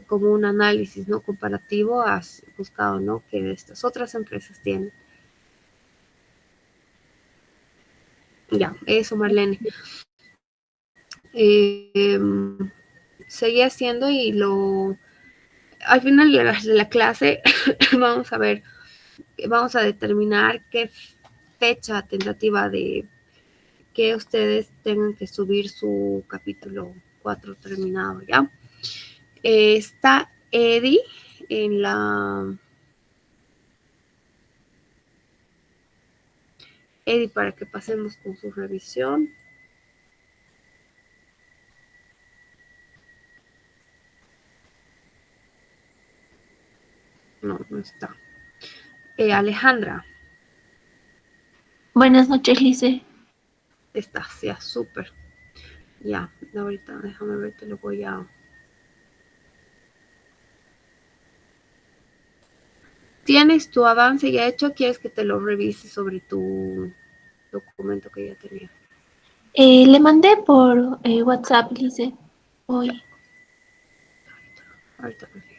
como un análisis, ¿no? Comparativo has buscado, ¿no? Que estas otras empresas tienen. Ya, eso, Marlene. Eh, seguí haciendo al final de la clase vamos a ver, vamos a determinar qué fecha tentativa de que ustedes tengan que subir su capítulo 4 terminado, ¿ya? Está Eddie en Eddie para que pasemos con su revisión. está. Alejandra. Buenas noches, Lice. Está, ya, súper. Ya, ahorita déjame ver, te lo voy a... ¿Tienes tu avance ya hecho? ¿Quieres que te lo revise sobre tu documento que ya tenía? Le mandé por WhatsApp, Lice, hoy. Ahorita me fijo.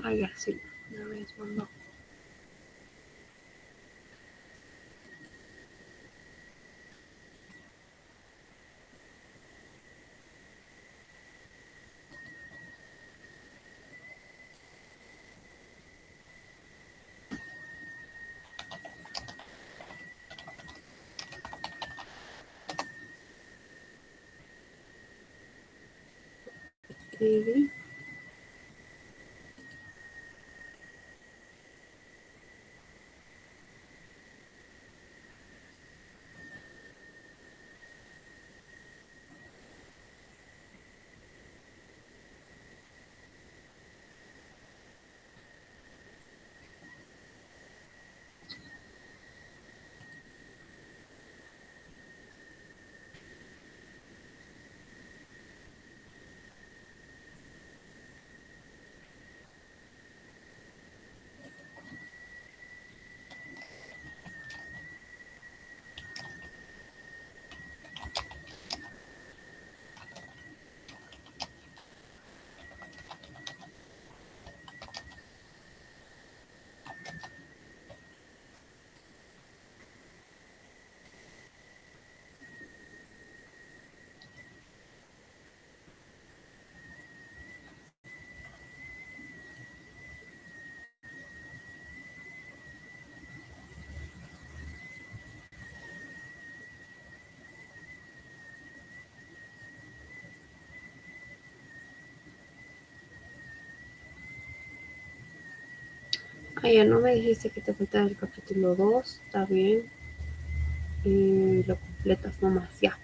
Ah, ya, sí. Una vez mandó. Sí. Ah, ya no me dijiste que te faltaba el capítulo 2. Está bien. Y lo completas nomás, ya.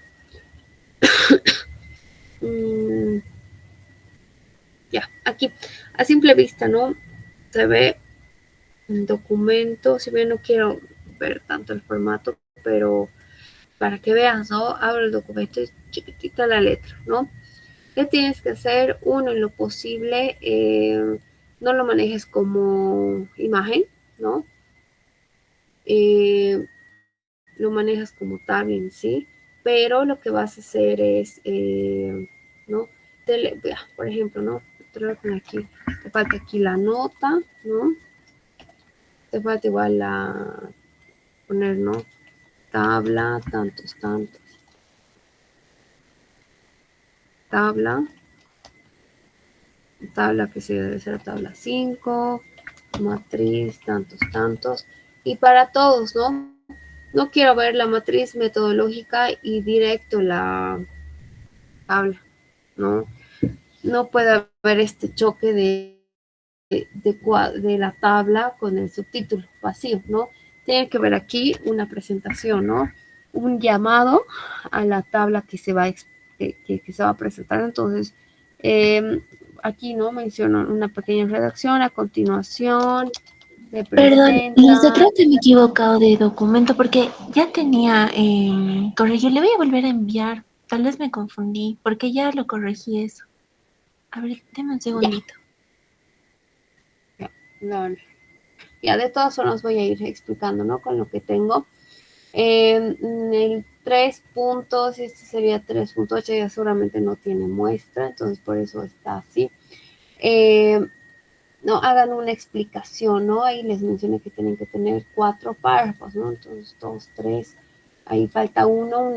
Ya, aquí, a simple vista, ¿no? Se ve un documento, si bien no quiero ver tanto el formato, pero para que veas, ¿no? Abro el documento y chiquitita la letra, ¿no? ¿Qué tienes que hacer? Uno, en lo posible, no lo manejes como imagen, ¿no? Lo manejas como tabla en sí, pero lo que vas a hacer es, ¿no? Por ejemplo, ¿no? Te lo voy a poner aquí. Te falta aquí la nota, ¿no? Te falta igual poner, ¿no? Tabla, tantos, tantos. Tabla que se debe ser tabla 5, matriz, tantos, tantos. Y para todos, ¿no? No quiero ver la matriz metodológica y directo la tabla, ¿no? No puede haber este choque de la tabla con el subtítulo vacío, ¿no? Tiene que ver aquí una presentación, ¿no? Un llamado a la tabla que se va a, que se va a presentar. Entonces, aquí, ¿no? Menciono una pequeña redacción a continuación. Perdón, Lice, creo que me he equivocado de documento porque ya tenía corregido. Le voy a volver a enviar. Tal vez me confundí porque ya lo corregí eso. A ver, deme un segundito. Ya, no, ya de todas formas voy a ir explicando, ¿no? Con lo que tengo. El 3 puntos, este sería 3.8, ya seguramente no tiene muestra, entonces por eso está así. No, hagan una explicación, ¿no? Ahí les mencioné que tienen que tener 4 párrafos, ¿no? Entonces, 2, 3, ahí falta uno,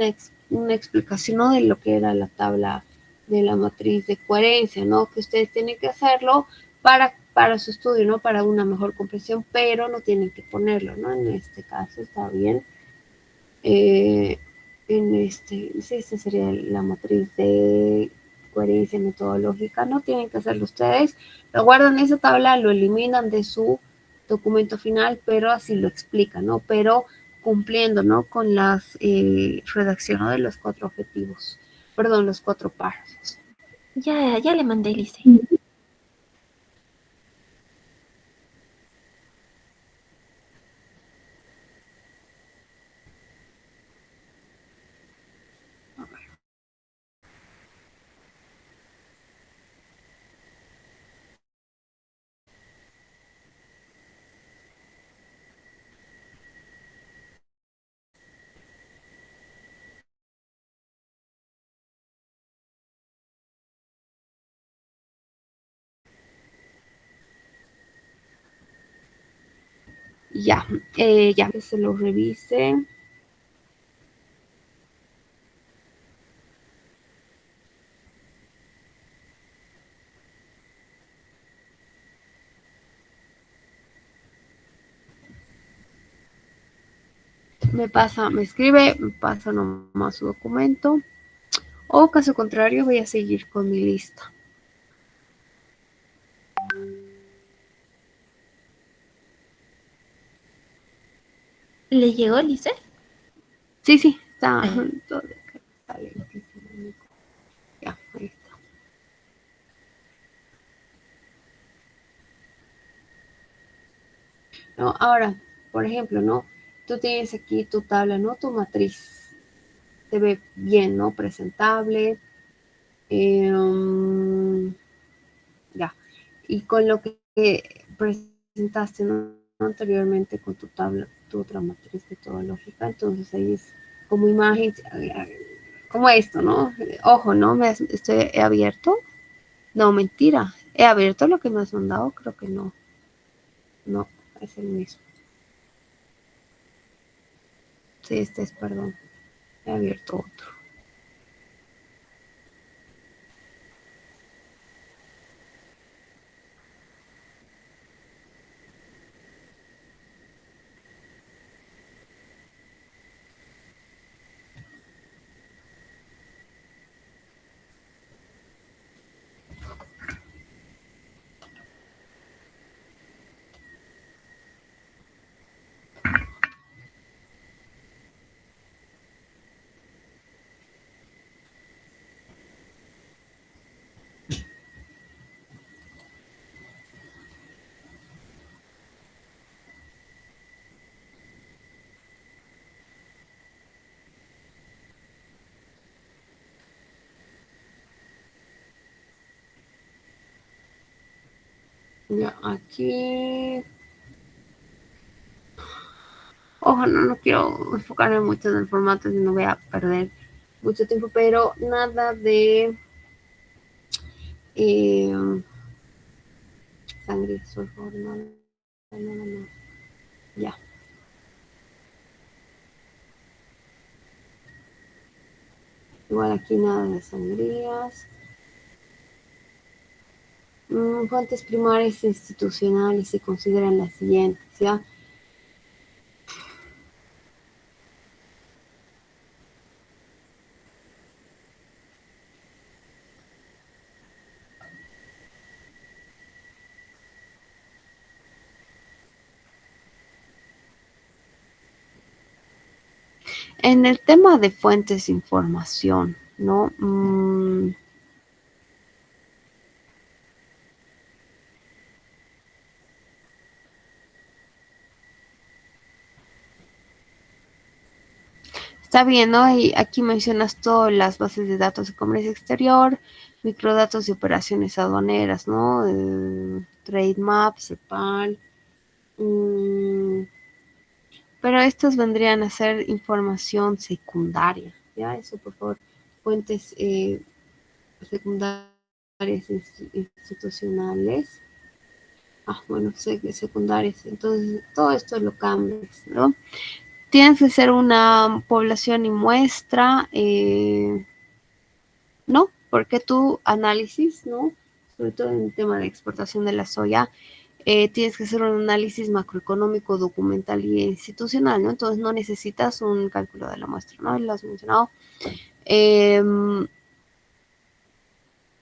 una explicación, ¿no? De lo que era la tabla de la matriz de coherencia, ¿no? Que ustedes tienen que hacerlo para su estudio, ¿no? Para una mejor comprensión, pero no tienen que ponerlo, ¿no? En este caso está bien. Sí, esta sería la matriz de coherencia metodológica. No tienen que hacerlo ustedes. Lo guardan en esa tabla, lo eliminan de su documento final, pero así lo explican, ¿no? Pero cumpliendo, ¿no? Con las redacción, ¿no? De los 4 objetivos. Perdón, los 4 párrafos. Ya le mandé, Lice. Ya, ya que se lo revise. Me escribe, me pasa nomás su documento. O caso contrario, voy a seguir con mi lista. ¿Le llegó, Lice? Sí, está todo está lentísimo. Ya, ahí está. ¿No? Ahora, por ejemplo, ¿no? Tú tienes aquí tu tabla, ¿no? Tu matriz. Se ve bien, ¿no? Presentable. Ya. Y con lo que presentaste, ¿no? Anteriormente con tu tabla, tu otra matriz metodológica, entonces ahí es como imagen, como esto, ¿no? Ojo, ¿no? He abierto. No, mentira. He abierto lo que me has mandado, creo que no. No, es el mismo. Sí, este es, perdón. He abierto otro. Ya, aquí. Ojo, no quiero enfocarme mucho en el formato, no voy a perder mucho tiempo, pero nada de sangre, por favor, no. Ya. Igual aquí nada de sangrías. Fuentes primarias institucionales se consideran las siguientes, ¿ya? En el tema de fuentes de información, ¿no? Está bien, ¿no? Y aquí mencionas todas las bases de datos de comercio exterior, microdatos de operaciones aduaneras, ¿no? Trade Map, CEPAL, pero estos vendrían a ser información secundaria, ¿ya? Eso, por favor, fuentes secundarias institucionales. Bueno, secundarias. Entonces, todo esto lo cambias, ¿no? Tienes que ser una población y muestra, ¿no? Porque tu análisis, ¿no? Sobre todo en el tema de exportación de la soya, tienes que hacer un análisis macroeconómico, documental y institucional, ¿no? Entonces no necesitas un cálculo de la muestra, ¿no? Lo has mencionado.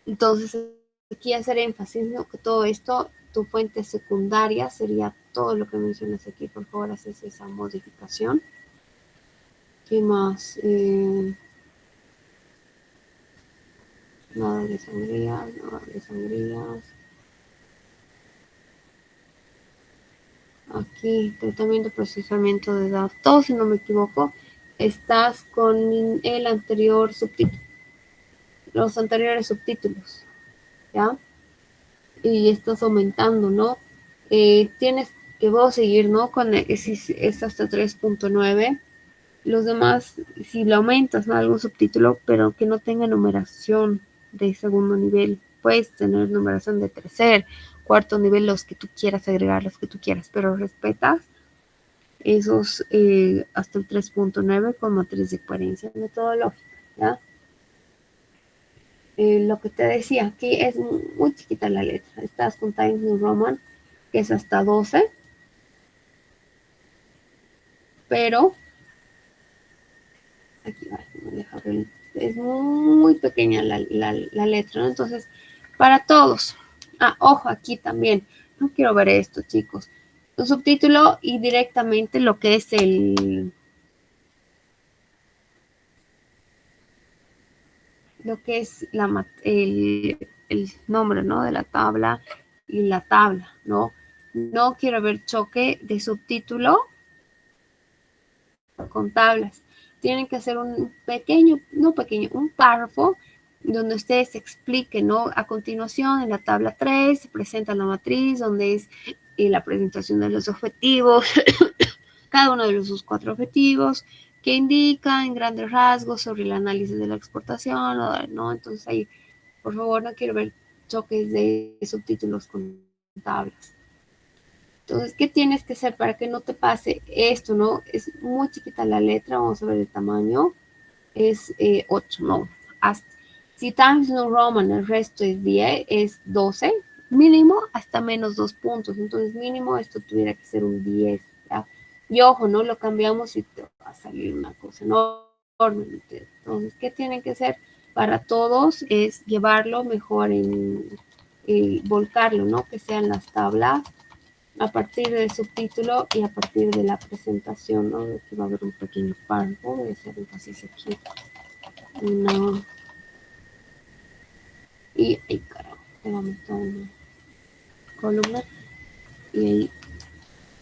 Entonces, aquí hacer énfasis, ¿no? Que todo esto, tu fuente secundaria sería todo lo que mencionas aquí. Por favor, haces esa modificación. ¿Qué más? Nada de sangrías, nada de sangrías. Aquí, tratamiento, procesamiento de datos, si no me equivoco, estás con el anterior subtítulo, los anteriores subtítulos, ¿ya? Y estás aumentando, ¿no? Tienes que vos seguir, ¿no? Con si es hasta 3.9. Los demás, si lo aumentas, ¿no? Algún subtítulo, pero que no tenga numeración de segundo nivel. Puedes tener numeración de tercer, cuarto nivel, los que tú quieras agregar, los que tú quieras, pero respetas esos hasta el 3.9 con matriz de coherencia metodológica, ¿ya? Lo que te decía, aquí es muy chiquita la letra. Estás con Times New Roman, que es hasta 12, pero aquí va, es muy pequeña la letra, ¿no? Entonces, para todos. Ojo, aquí también. No quiero ver esto, chicos. Un subtítulo y directamente lo que es el nombre, ¿no? De la tabla y la tabla, ¿no? No quiero ver choque de subtítulo con tablas. Tienen que hacer un pequeño, no pequeño, un párrafo donde ustedes expliquen, ¿no? A continuación, en la tabla 3 se presenta la matriz, donde es la presentación de los objetivos, cada uno de sus 4 objetivos, que indica en grandes rasgos sobre el análisis de la exportación, ¿no? Entonces ahí, por favor, no quiero ver choques de subtítulos con tablas. Entonces, ¿qué tienes que hacer para que no te pase esto, no? Es muy chiquita la letra, vamos a ver el tamaño, es 8, no. Si Times New Roman, el resto es 10, es 12, mínimo hasta menos 2 puntos. Entonces, mínimo esto tuviera que ser un 10, ¿ya? Y ojo, no lo cambiamos y te va a salir una cosa enorme. Entonces, ¿qué tienen que hacer para todos? Es llevarlo mejor volcarlo, ¿no? Que sean las tablas a partir del subtítulo y a partir de la presentación, ¿no? Aquí va a haber un pequeño párrafo, voy a hacer énfasis aquí. Una... Y ahí, carajo, le meter una columna y ahí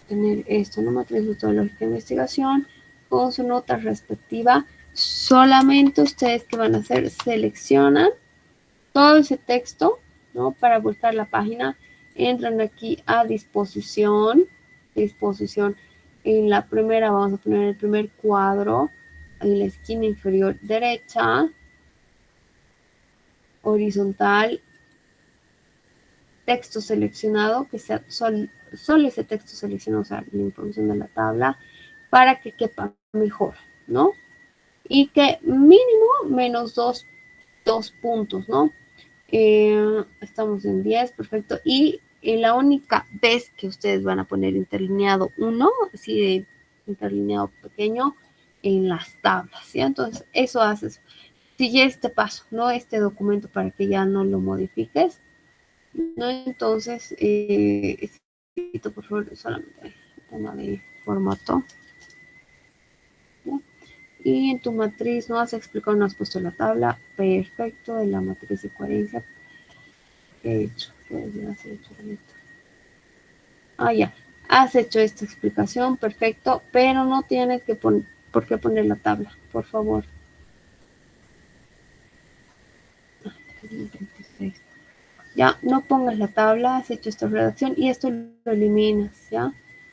tener esto, ¿no? Matriz metodológica de investigación con su nota respectiva. Solamente ustedes que van a hacer seleccionan todo ese texto, ¿no? Para buscar la página, entran aquí a disposición. En la primera vamos a poner el primer cuadro en la esquina inferior derecha, horizontal, texto seleccionado, que sea solo ese texto seleccionado, o sea, la información de la tabla, para que quepa mejor, ¿no? Y que mínimo menos dos puntos, ¿no? Estamos en 10, perfecto. Y la única vez que ustedes van a poner interlineado 1, así de interlineado pequeño, en las tablas, ¿sí? Entonces, eso haces. Sigue este paso, ¿no? Este documento para que ya no lo modifiques, ¿no? Entonces, por favor, solamente el tema de formato, ¿no? Y en tu matriz no has explicado, no has puesto la tabla, perfecto, de la matriz de coherencia. ¿Qué he hecho? ¿Qué has hecho? Ya. Has hecho esta explicación, perfecto, pero no tienes que por qué poner la tabla, por favor. Ya, no pongas la tabla, has hecho esta redacción y esto lo eliminas, ¿ya?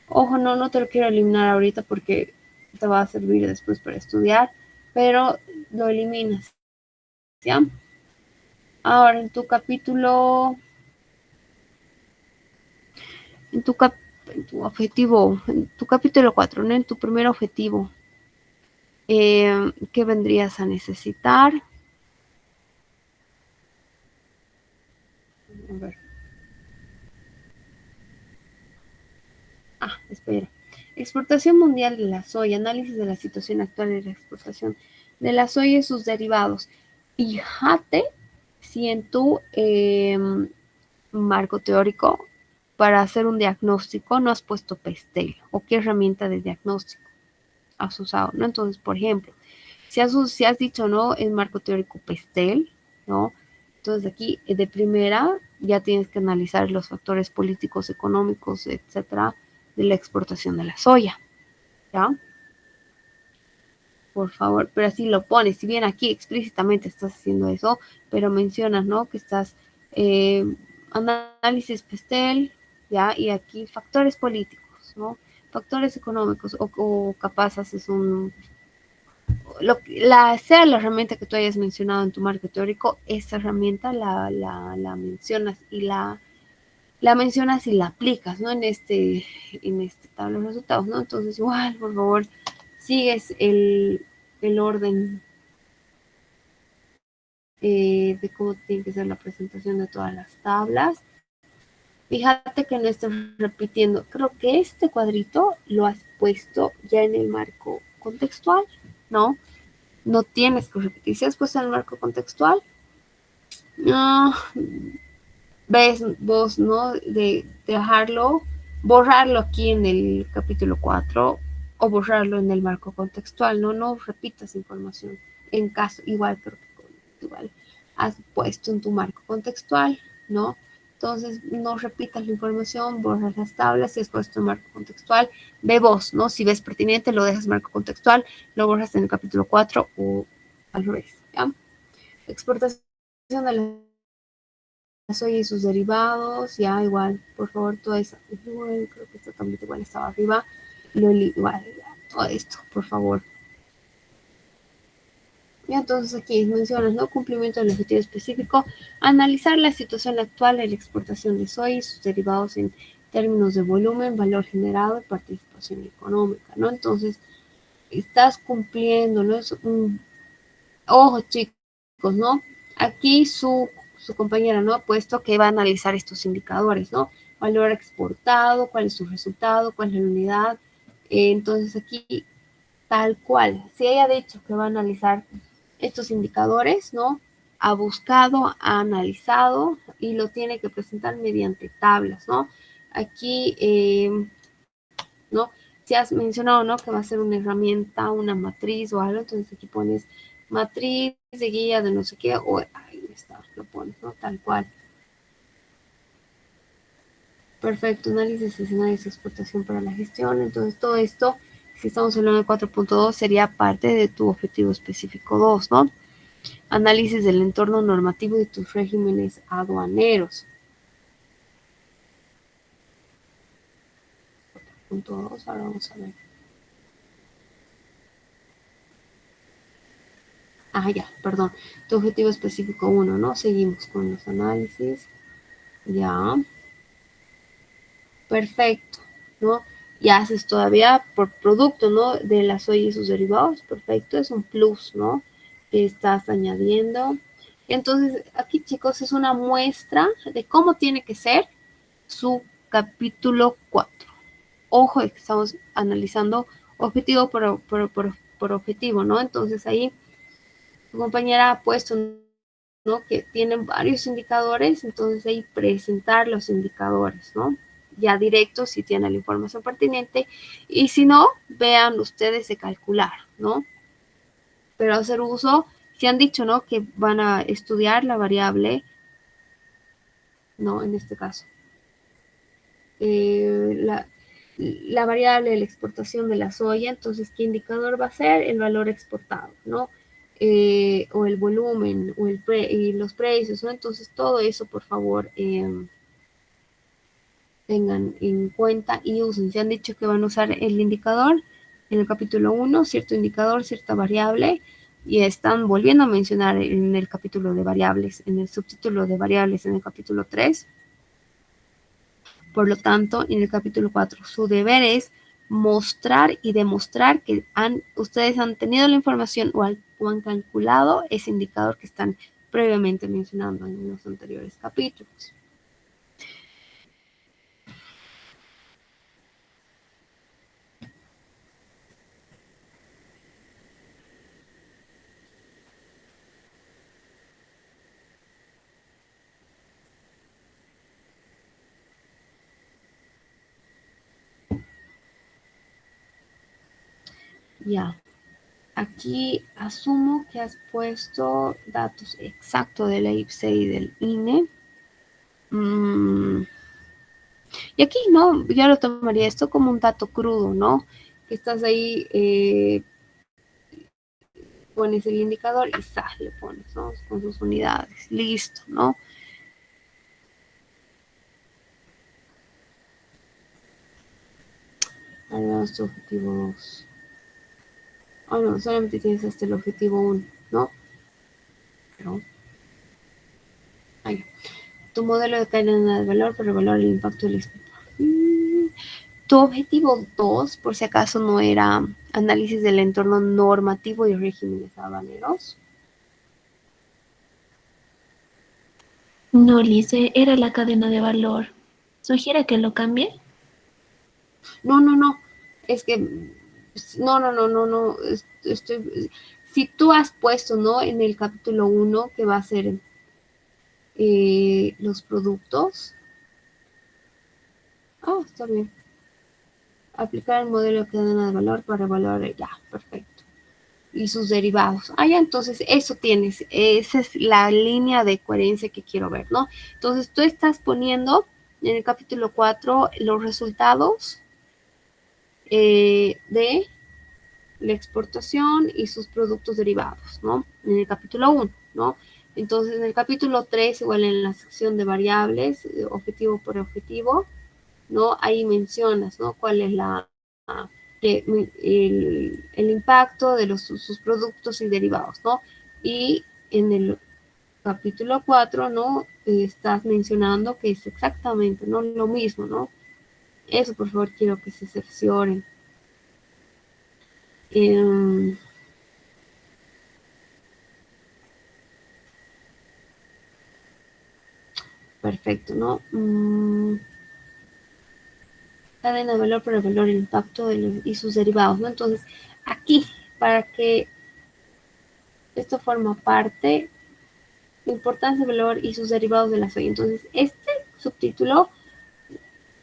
Ojo, no te lo quiero eliminar ahorita porque te va a servir después para estudiar, pero lo eliminas, ¿ya? Ahora, en tu capítulo, en tu, cap, en tu objetivo, en tu capítulo 4, ¿no? En tu primer objetivo, ¿qué vendrías a necesitar? A ver. Espera. Exportación mundial de la soya, análisis de la situación actual de la exportación de la soya y sus derivados. Fíjate si en tu marco teórico para hacer un diagnóstico no has puesto PESTEL o qué herramienta de diagnóstico has usado, ¿no? Entonces, por ejemplo, si has dicho, ¿no? En marco teórico PESTEL, ¿no? Entonces aquí de primera ya tienes que analizar los factores políticos, económicos, etcétera, de la exportación de la soya, ¿ya? Por favor, pero así lo pones, si bien aquí explícitamente estás haciendo eso, pero mencionas, ¿no? Que estás análisis PESTEL, ¿ya? Y aquí factores políticos, ¿no? Factores económicos, o capaz haces sea la herramienta que tú hayas mencionado en tu marco teórico, esa herramienta la mencionas y la mencionas y la aplicas, ¿no? En este tabla de resultados, ¿no? Entonces, igual, por favor, sigues el orden de cómo tiene que ser la presentación de todas las tablas. Fíjate que no estás repitiendo. Creo que este cuadrito lo has puesto ya en el marco contextual, ¿no? No tienes que repetir. Si has puesto en el marco contextual, no, ves vos, ¿no? De dejarlo, borrarlo aquí en el capítulo 4 o borrarlo en el marco contextual, ¿no? No repitas información. En caso, igual creo que igual has puesto en tu marco contextual, ¿no? Entonces, no repitas la información, borras las tablas, si has puesto en marco contextual, ve vos, ¿no? Si ves pertinente, lo dejas en marco contextual, lo borras en el capítulo 4 o al revés, ¿ya? Exportación de la soya y sus derivados, ya igual, por favor, toda esa, igual, creo que esta también igual estaba arriba, igual, ya, todo esto, por favor. Y entonces aquí mencionas, ¿no? Cumplimiento del objetivo específico, analizar la situación actual de la exportación de soya y sus derivados en términos de volumen, valor generado y participación económica, ¿no? Entonces, estás cumpliendo, ¿no? Ojo, chicos, ¿no? Aquí su compañera, ¿no? Ha puesto que va a analizar estos indicadores, ¿no? Valor exportado, cuál es su resultado, cuál es la unidad. Entonces aquí, tal cual, si ella ha dicho que va a analizar estos indicadores, ¿no? Ha buscado, ha analizado y lo tiene que presentar mediante tablas, ¿no? Aquí, ¿no? Si has mencionado, ¿no? Que va a ser una herramienta, una matriz o algo, entonces aquí pones matriz de guía de no sé qué, o ahí está, lo pones, ¿no? Tal cual. Perfecto, análisis de escenarios de exportación para la gestión. Entonces, todo esto, si estamos hablando de 4.2, sería parte de tu objetivo específico 2, ¿no? Análisis del entorno normativo de tus regímenes aduaneros. Punto 2, ahora vamos a ver. Ya, perdón. Tu objetivo específico 1, ¿no? Seguimos con los análisis. Ya. Perfecto, ¿no? Y haces todavía por producto, ¿no? De la soya y sus derivados. Perfecto, es un plus, ¿no? Que estás añadiendo. Entonces, aquí, chicos, es una muestra de cómo tiene que ser su capítulo 4. Ojo, es que estamos analizando objetivo por objetivo, ¿no? Entonces, ahí tu compañera ha puesto, ¿no? Que tienen varios indicadores, entonces ahí presentar los indicadores, ¿no? Ya directo si tienen la información pertinente y si no, vean ustedes de calcular, ¿no? Pero hacer uso, si han dicho, ¿no? Que van a estudiar la variable, ¿no? En este caso, la variable de la exportación de la soya, entonces, ¿qué indicador va a ser? El valor exportado, ¿no? O el volumen, o y los precios, ¿no? Entonces, todo eso, por favor, tengan en cuenta y usen. Se han dicho que van a usar el indicador en el capítulo 1, cierto indicador, cierta variable, y están volviendo a mencionar en el capítulo de variables, en el subtítulo de variables en el capítulo 3. Por lo tanto, en el capítulo 4, su deber es mostrar y demostrar que ustedes han tenido la información o han calculado ese indicador que están previamente mencionando en los anteriores capítulos. Ya. Aquí asumo que has puesto datos exactos de la IPSE y del INE. Y aquí, ¿no? Yo lo tomaría esto como un dato crudo, ¿no? Que estás ahí, pones el indicador y le pones, ¿no? Con sus unidades. Listo, ¿no? Además, tu objetivo 2. Oh, no, solamente tienes hasta el objetivo 1, ¿no? Pero, ahí. Tu modelo de cadena de valor para evaluar el impacto del Tu objetivo 2, por si acaso, no era análisis del entorno normativo y regímenes aduaneros. No, Lice, era la cadena de valor. ¿Sugiere que lo cambie? No. Es que, no. Si tú has puesto, ¿no? En el capítulo 1, que va a ser los productos. Está bien. Aplicar el modelo de cadena de valor para evaluar, ya, perfecto. Y sus derivados. Ya, entonces eso tienes. Esa es la línea de coherencia que quiero ver, ¿no? Entonces tú estás poniendo en el capítulo 4 los resultados de la exportación y sus productos derivados, ¿no? En el capítulo 1, ¿no? Entonces en el capítulo 3, igual en la sección de variables, objetivo por objetivo, ¿no? Ahí mencionas, ¿no? Cuál es el impacto de sus productos y derivados, ¿no? Y en el capítulo 4, ¿no? Estás mencionando que es exactamente, ¿no? Lo mismo, ¿no? Eso, por favor, quiero que se cercioren. Perfecto, ¿no? Cadena de valor para el valor, el impacto y sus derivados, ¿no? Entonces, aquí, para que esto forma parte, importancia, valor y sus derivados de la soya. Entonces, este subtítulo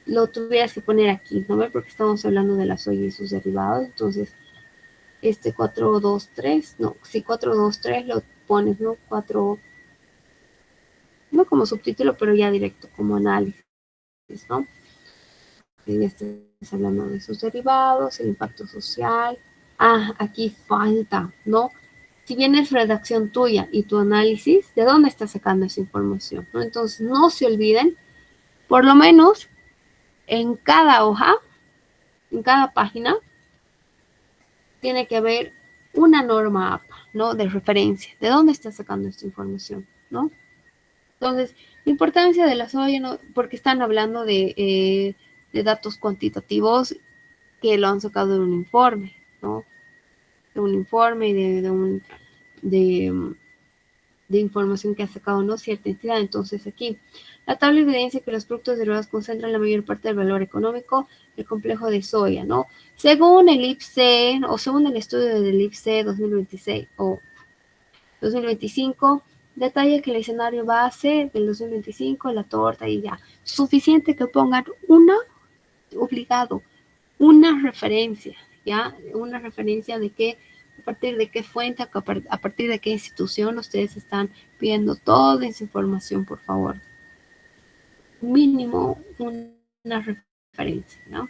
lo tuvieras que poner aquí, ¿no? Porque estamos hablando de la soya y sus derivados. Entonces, este 423, no, si 423 lo pones, ¿no? 4, no como subtítulo, pero ya directo, como análisis, ¿no? Ya estás hablando de sus derivados, el impacto social. Aquí falta, ¿no? Si bien es redacción tuya y tu análisis, ¿de dónde estás sacando esa información? ¿No? Entonces, no se olviden, por lo menos en cada hoja, en cada página, tiene que haber una norma APA, ¿no? De referencia. ¿De dónde estás sacando esta información? ¿No? Entonces, la importancia de la soya, ¿no? Porque están hablando de datos cuantitativos que lo han sacado de un informe, ¿no? De un informe y de información que ha sacado, ¿no? Cierta entidad. Entonces, aquí, la tabla evidencia que los productos derivados concentran la mayor parte del valor económico del complejo de soya, ¿no? Según el IPSE, o según el estudio del IPSE 2026 o 2025, detalla que el escenario base del 2025, la torta y ya. Suficiente que pongan obligado, una referencia, ¿ya? Una referencia de qué, a partir de qué fuente, a partir de qué institución ustedes están pidiendo toda esa información, por favor. Mínimo una referencia, ¿no?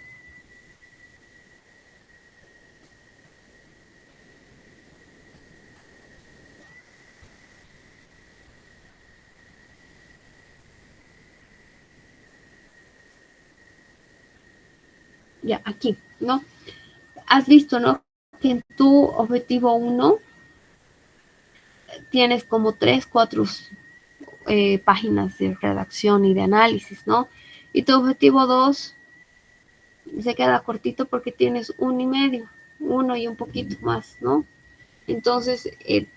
Ya, aquí, ¿no? Has visto, ¿no? Que en tu objetivo 1 tienes como 3, 4 páginas de redacción y de análisis, ¿no? Y tu objetivo 2 se queda cortito porque tienes 1 y medio, 1 y un poquito más, ¿no? Entonces,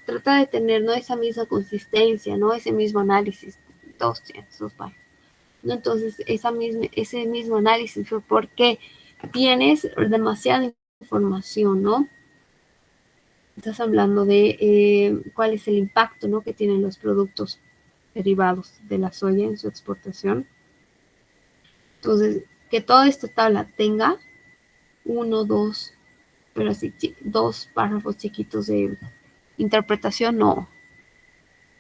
trata de tener, ¿no?, esa misma consistencia, ¿no? Ese mismo análisis, 2 páginas, ¿no? Entonces, ese mismo análisis fue porque tienes demasiada información, ¿no? Estás hablando de cuál es el impacto, ¿no?, que tienen los productos derivados de la soya en su exportación. Entonces, que toda esta tabla tenga 1, 2, pero así 2 párrafos chiquitos de interpretación, no.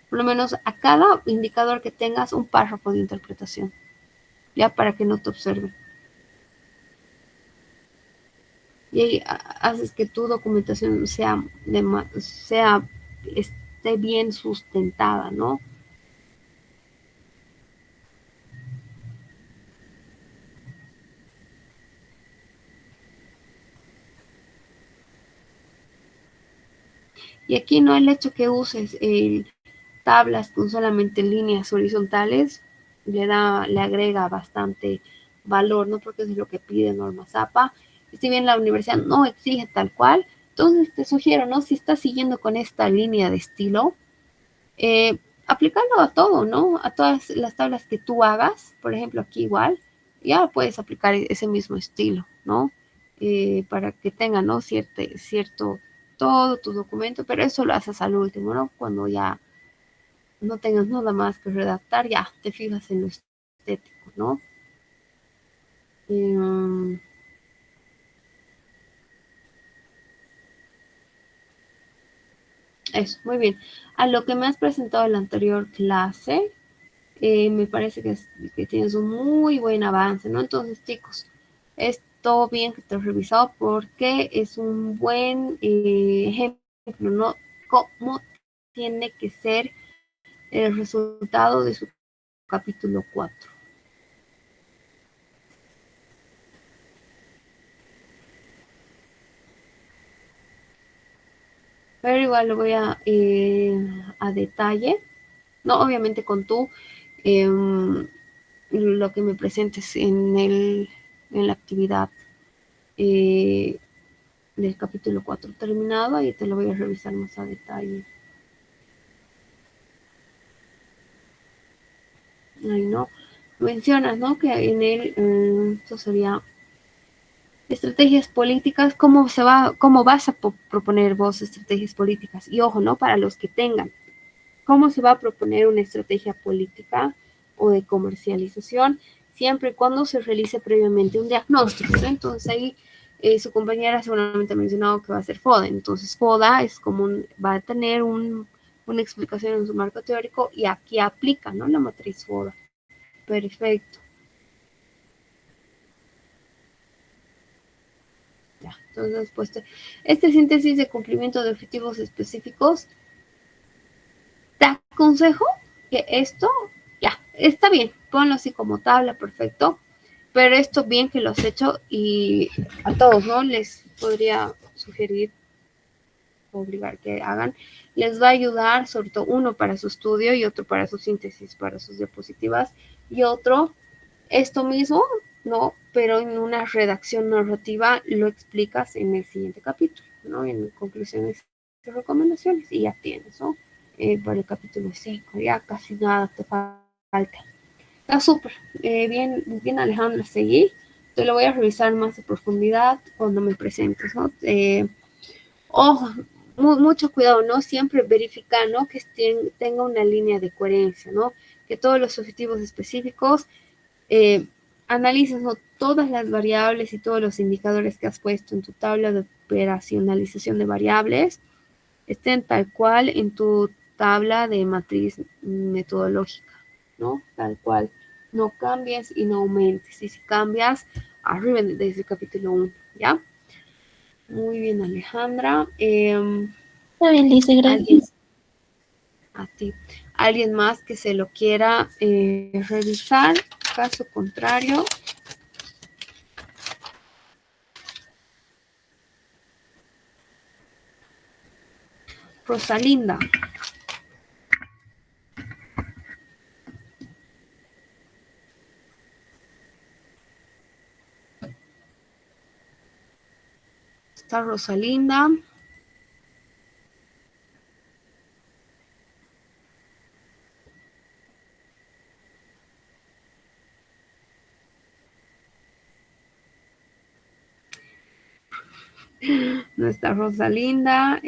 Por lo menos a cada indicador que tengas un párrafo de interpretación, ya para que no te observen. Y ahí haces que tu documentación esté bien sustentada, ¿no? Y aquí no el hecho que uses tablas con solamente líneas horizontales le agrega bastante valor, ¿no? Porque es lo que pide Norma Zapa. Y si bien la universidad no exige tal cual, entonces te sugiero, ¿no? Si estás siguiendo con esta línea de estilo, eh, aplicarlo a todo, ¿no? A todas las tablas que tú hagas, por ejemplo, aquí igual, ya puedes aplicar ese mismo estilo, ¿no? Para que tenga, ¿no?, cierto, todo tu documento, pero eso lo haces al último, ¿no? Cuando ya no tengas nada más que redactar, ya te fijas en lo estético, ¿no? Eso, muy bien. A lo que me has presentado en la anterior clase, me parece que tienes un muy buen avance, ¿no? Entonces, chicos, es todo bien que te has revisado porque es un buen ejemplo, ¿no? Cómo tiene que ser el resultado de su capítulo 4. Pero igual lo voy a detalle, ¿no? Obviamente con tú, lo que me presentes en la actividad del capítulo 4 terminado, ahí te lo voy a revisar más a detalle. Ahí no. Mencionas, ¿no?, que en él, esto sería estrategias políticas, cómo vas a proponer vos estrategias políticas. Y ojo, ¿no?, para los que tengan, ¿cómo se va a proponer una estrategia política o de comercialización? Siempre y cuando se realice previamente un diagnóstico, ¿no? Entonces ahí su compañera seguramente ha mencionado que va a ser FODA. Entonces FODA es como va a tener una explicación en su marco teórico y aquí aplica, ¿no?, la matriz FODA. Perfecto. Ya, entonces, pues, este síntesis de cumplimiento de objetivos específicos, te aconsejo que esto, ya, está bien, ponlo así como tabla, perfecto, pero esto bien que lo has hecho y a todos, ¿no?, les podría sugerir, obligar que hagan, les va a ayudar, sobre todo uno para su estudio y otro para su síntesis, para sus diapositivas, y otro, esto mismo, ¿no?, pero en una redacción narrativa lo explicas en el siguiente capítulo, ¿no?, en conclusiones y recomendaciones, y ya tienes, ¿no? Para el capítulo 5, ya casi nada te falta. Está súper, bien Alejandra, seguí. Te lo voy a revisar más de profundidad cuando me presentes, ¿no? Ojo, mucho cuidado, ¿no? Siempre verificar, ¿no?, que tenga una línea de coherencia, ¿no? Que todos los objetivos específicos analices, ¿no?, todas las variables y todos los indicadores que has puesto en tu tabla de operacionalización de variables estén tal cual en tu tabla de matriz metodológica, ¿no? Tal cual. No cambies y no aumentes. Y si cambias, arriba desde el capítulo 1, ¿ya? Muy bien, Alejandra. Está bien, Lice, gracias. A ti. ¿Alguien más que se lo quiera revisar? Caso contrario, Rosalinda. Está Rosalinda. No está Rosalinda.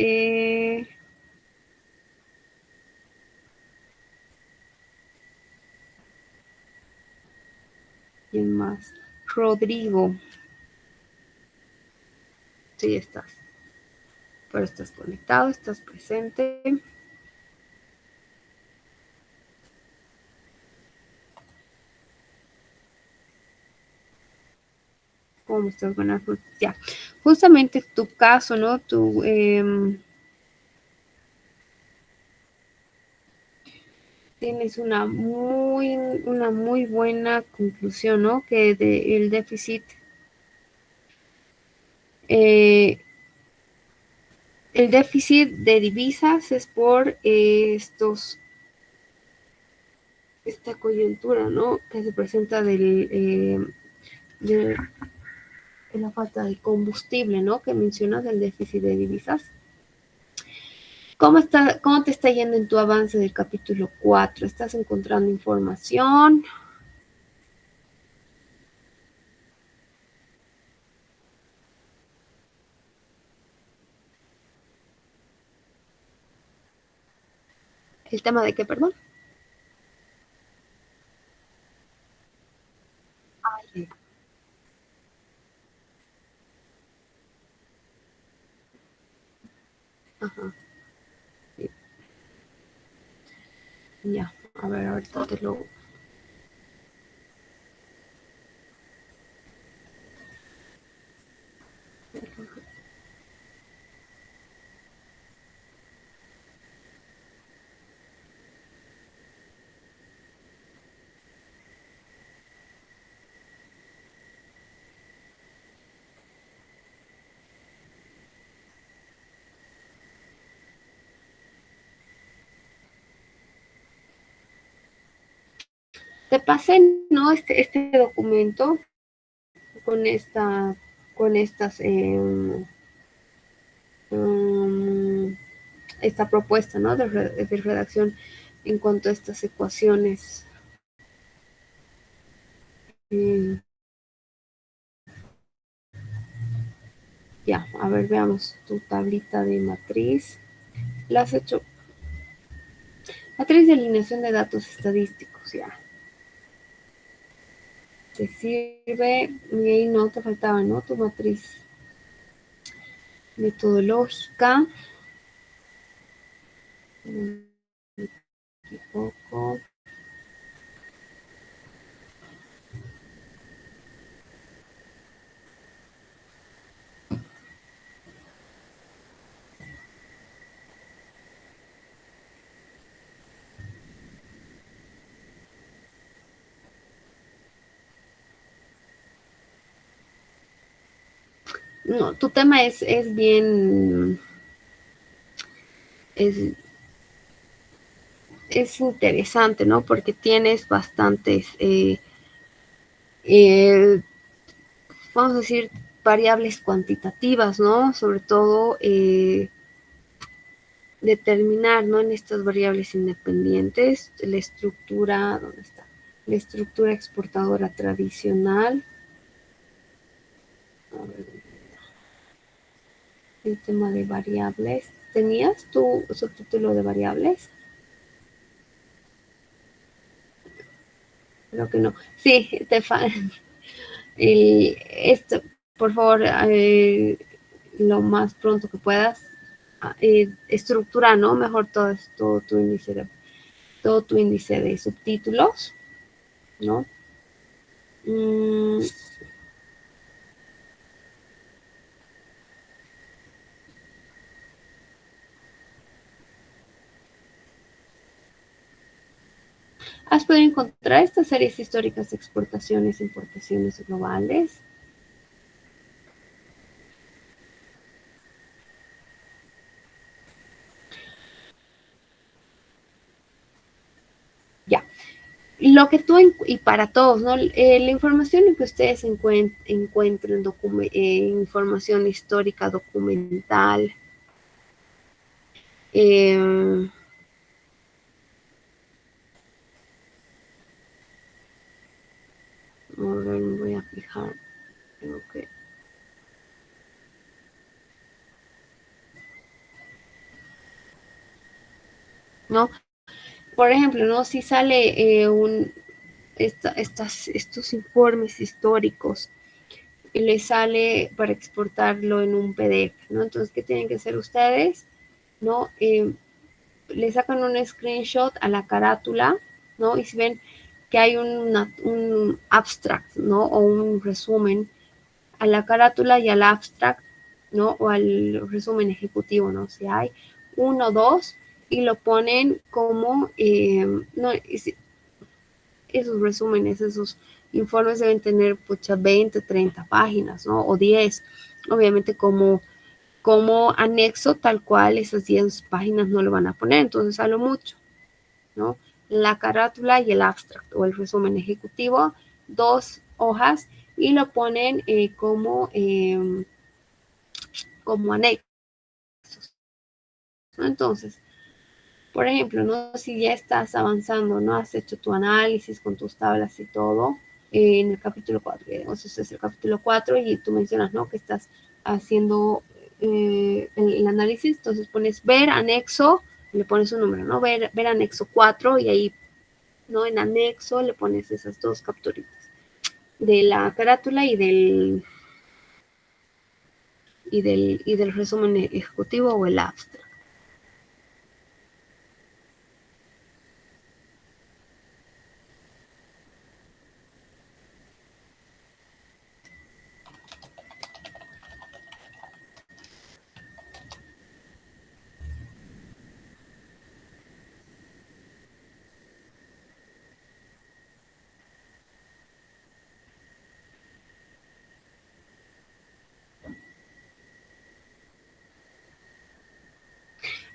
¿Quién más? Rodrigo. Sí, estás. Pero estás conectado, estás presente. ¿Cómo estás? Buenas noches. Ya. Justamente tu caso, ¿no? Tienes una muy buena conclusión, ¿no? Que el déficit el déficit de divisas es por esta coyuntura, ¿no? Que se presenta de la falta de combustible, ¿no? Que mencionas del déficit de divisas. ¿Cómo te está yendo en tu avance del capítulo 4? ¿Estás encontrando información? ¿El tema de qué, perdón? Ay, ajá. Ya, a ver, ahorita te lo... Te pasé, ¿no? Este documento con estas esta propuesta, ¿no? De redacción en cuanto a estas ecuaciones. Ya, a ver, veamos tu tablita de matriz. La has hecho. Matriz de alineación de datos estadísticos, ya. Te sirve, y ahí no te faltaba, ¿no? Tu matriz metodológica. Me equivoco. No, tu tema es bien, es, es interesante, ¿no? Porque tienes bastantes, eh, vamos a decir, variables cuantitativas, ¿no? Sobre todo determinar, ¿no? En estas variables independientes, la estructura, ¿dónde está? La estructura exportadora tradicional. A ver, el tema de variables. ¿Tenías tu subtítulo de variables? Creo que no. Sí, esto, por favor, lo más pronto que puedas, estructura, ¿no? Mejor todo tu índice de subtítulos, ¿no? Mm, ¿Has podido encontrar estas series históricas de exportaciones e importaciones globales? lo que tú, y para todos, ¿no? La información que ustedes encuentren, información histórica, documental, eh, a ver, me voy a fijar, tengo que... ¿no? Por ejemplo, ¿no? Si sale estos informes históricos, les sale para exportarlo en un PDF, ¿no? Entonces, ¿qué tienen que hacer ustedes? ¿No? Le sacan un screenshot a la carátula, ¿no? Y si ven que hay un abstract, ¿no? O un resumen a la carátula y al abstract, ¿no? O al resumen ejecutivo, ¿no? Si hay uno, dos, y lo ponen como, no, esos resúmenes, esos informes deben tener, pucha, 20, 30 páginas, ¿no? O 10, obviamente como anexo, tal cual, esas 10 páginas no lo van a poner, entonces a lo mucho, ¿no? La carátula y el abstract o el resumen ejecutivo, 2 hojas, y lo ponen como anexos, ¿no? Entonces, por ejemplo, ¿no? Si ya estás avanzando, ¿no? Has hecho tu análisis con tus tablas y todo, en el capítulo 4, digamos, este es el capítulo 4 y tú mencionas, ¿no? Que estás haciendo el análisis, entonces pones ver anexo, le pones un número, ¿no? Ver anexo 4 y ahí, ¿no? En anexo le pones esas dos capturitas de la carátula y del resumen ejecutivo o el abstract.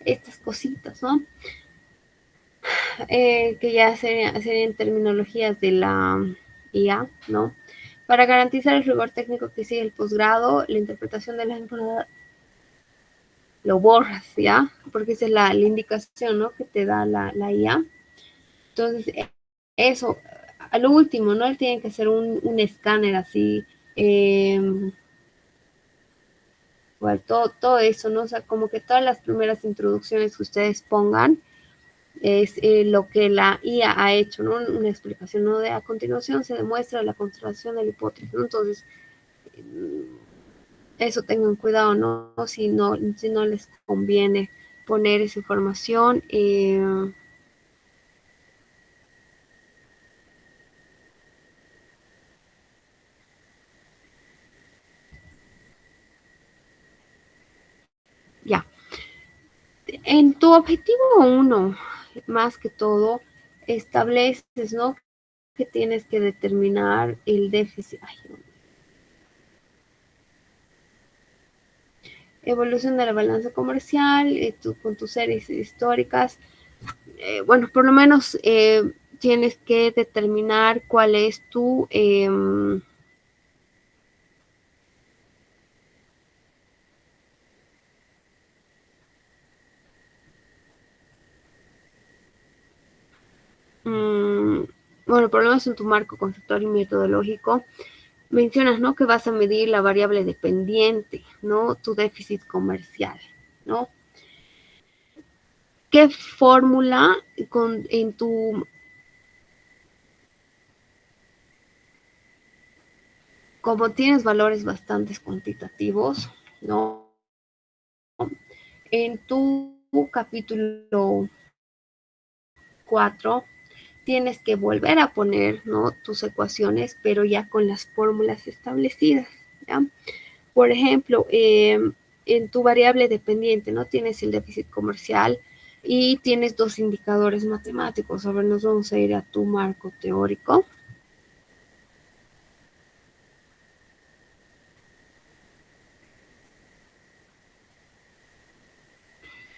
Estas cositas, ¿no? Que ya serían terminologías de la IA, ¿no? Para garantizar el rigor técnico que sigue el posgrado, la interpretación de la información lo borras, ¿ya? Porque esa es la indicación, ¿no? Que te da la IA. Entonces, eso, a lo último, ¿no? Él tiene que hacer un escáner así, bueno, todo eso, ¿no? O sea, como que todas las primeras introducciones que ustedes pongan, es lo que la IA ha hecho, ¿no? Una explicación, ¿no? De a continuación se demuestra la construcción de la hipótesis, ¿no? Entonces, eso tengan cuidado, ¿no? Si no les conviene poner esa información. Ya. En tu objetivo 1, más que todo, estableces, ¿no? Que tienes que determinar el déficit. Ay, evolución de la balanza comercial, con tus series históricas. Bueno, por lo menos tienes que determinar cuál es tu bueno, por lo menos en tu marco conceptual y metodológico, mencionas, ¿no? Que vas a medir la variable dependiente, ¿no? Tu déficit comercial, ¿no? ¿Qué fórmula en tu, como tienes valores bastante cuantitativos, ¿no? En tu capítulo 4 tienes que volver a poner, ¿no? Tus ecuaciones, pero ya con las fórmulas establecidas, ¿ya? Por ejemplo, en tu variable dependiente, ¿no? Tienes el déficit comercial y tienes dos indicadores matemáticos. A ver, nos vamos a ir a tu marco teórico.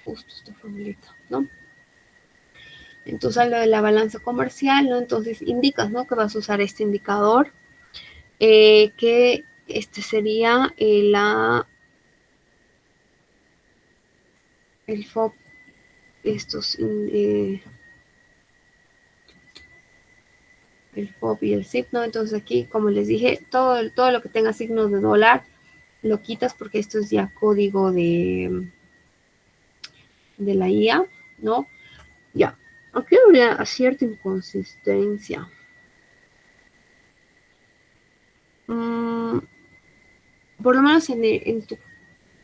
Justo esta formulita, ¿no? en tu saldo de la balanza comercial, ¿no? Entonces indicas, ¿no? Que vas a usar este indicador, que este sería el FOB, estos, el FOB y el SIP, ¿no? Entonces aquí, como les dije, todo lo que tenga signos de dólar lo quitas porque esto es ya código de la IA, ¿no? Ya, aquí habría cierta inconsistencia. Por lo menos en tu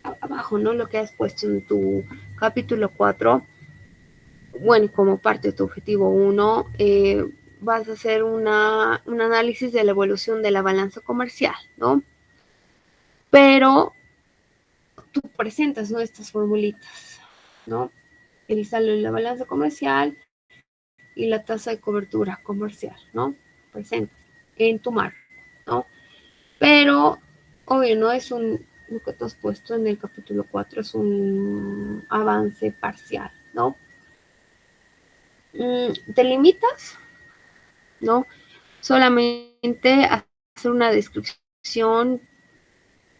abajo, ¿no? Lo que has puesto en tu capítulo 4, bueno, como parte de tu objetivo 1, vas a hacer un análisis de la evolución de la balanza comercial, ¿no? Pero tú presentas, ¿no? Estas formulitas, ¿no? El saldo de la balanza comercial y la tasa de cobertura comercial, ¿no? Presentas en tu marco, ¿no? Pero, obvio, no es lo que tú has puesto en el capítulo 4 es un avance parcial, ¿no? Te limitas, ¿no? Solamente a hacer una descripción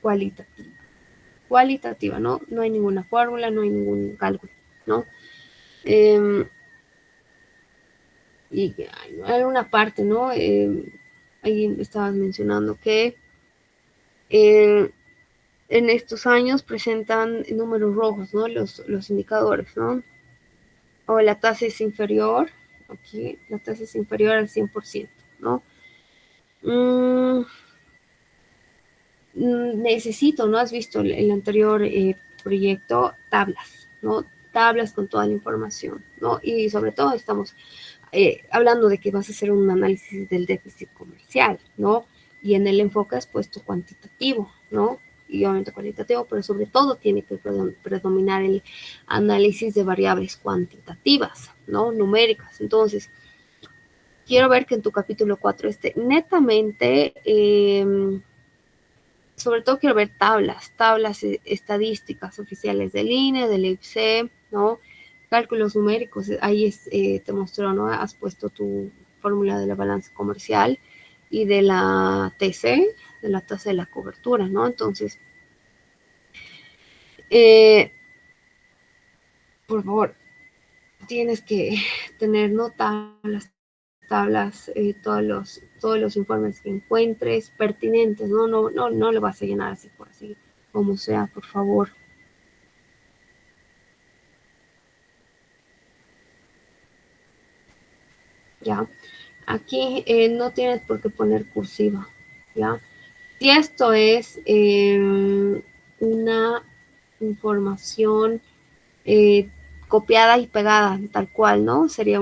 cualitativa. Cualitativa, ¿no? No hay ninguna fórmula, no hay ningún cálculo, ¿no? Y hay una parte, ¿no? Ahí estabas mencionando que en estos años presentan números rojos, ¿no? Los indicadores, ¿no? O la tasa es inferior, aquí la tasa es inferior al 100%, ¿no? Necesito, ¿no? Has visto el anterior proyecto, tablas, ¿no? Tablas con toda la información, ¿no? Y sobre todo estamos hablando de que vas a hacer un análisis del déficit comercial, ¿no? Y en el enfoque has puesto cuantitativo, ¿no? Y obviamente cualitativo, pero sobre todo tiene que predominar el análisis de variables cuantitativas, ¿no? Numéricas. Entonces, quiero ver que en tu capítulo 4 esté netamente, sobre todo quiero ver tablas estadísticas oficiales del INE, del IPC, ¿no? Cálculos numéricos, ahí te mostró, ¿no? Has puesto tu fórmula de la balanza comercial y de la TC, de la tasa de la cobertura, ¿no? Entonces, por favor, tienes que tener, ¿no? Tablas, todos los informes que encuentres pertinentes, ¿no? No lo vas a llenar así por así, como sea, por favor. ¿Ya? Aquí no tienes por qué poner cursiva, ¿ya? Si esto es una información copiada y pegada, tal cual, ¿no? Sería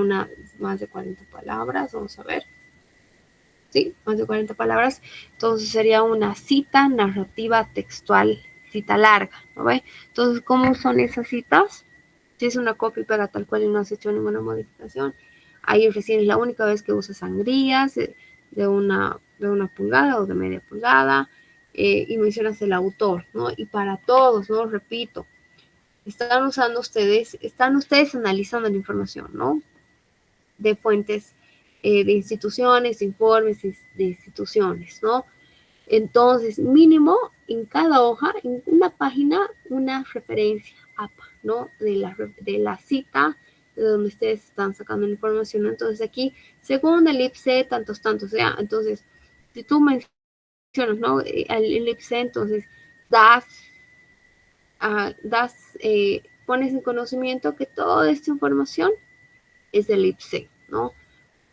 más de 40 palabras, vamos a ver. Sí, más de 40 palabras. Entonces sería una cita narrativa textual, cita larga, ¿no ve? Entonces, ¿cómo son esas citas? Si es una copia y pega tal cual y no has hecho ninguna modificación, ahí recién es la única vez que usas sangrías de una pulgada o de media pulgada, y mencionas el autor, ¿no? Y para todos, ¿no? Repito, están ustedes analizando la información, ¿no? De fuentes, de instituciones, de informes de instituciones, ¿no? Entonces, mínimo en cada hoja, en una página, una referencia APA, ¿no? De la cita de donde ustedes están sacando la información, ¿no? Entonces aquí, según el IPC, tantos, ¿ya? Entonces, si tú mencionas, ¿no? El IPC, entonces pones en conocimiento que toda esta información es del IPC, ¿no?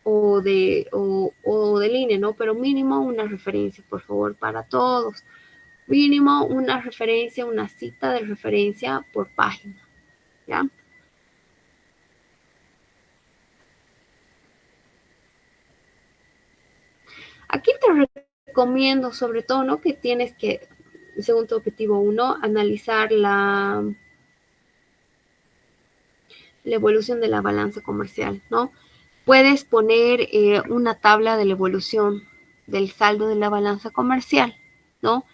O del INE, ¿no? Pero mínimo una referencia, por favor, para todos. Mínimo una referencia, una cita de referencia por página, ¿ya? Aquí te recomiendo, sobre todo, ¿no? Que tienes que, según tu objetivo 1, analizar la evolución de la balanza comercial, ¿no? Puedes poner una tabla de la evolución del saldo de la balanza comercial, ¿no?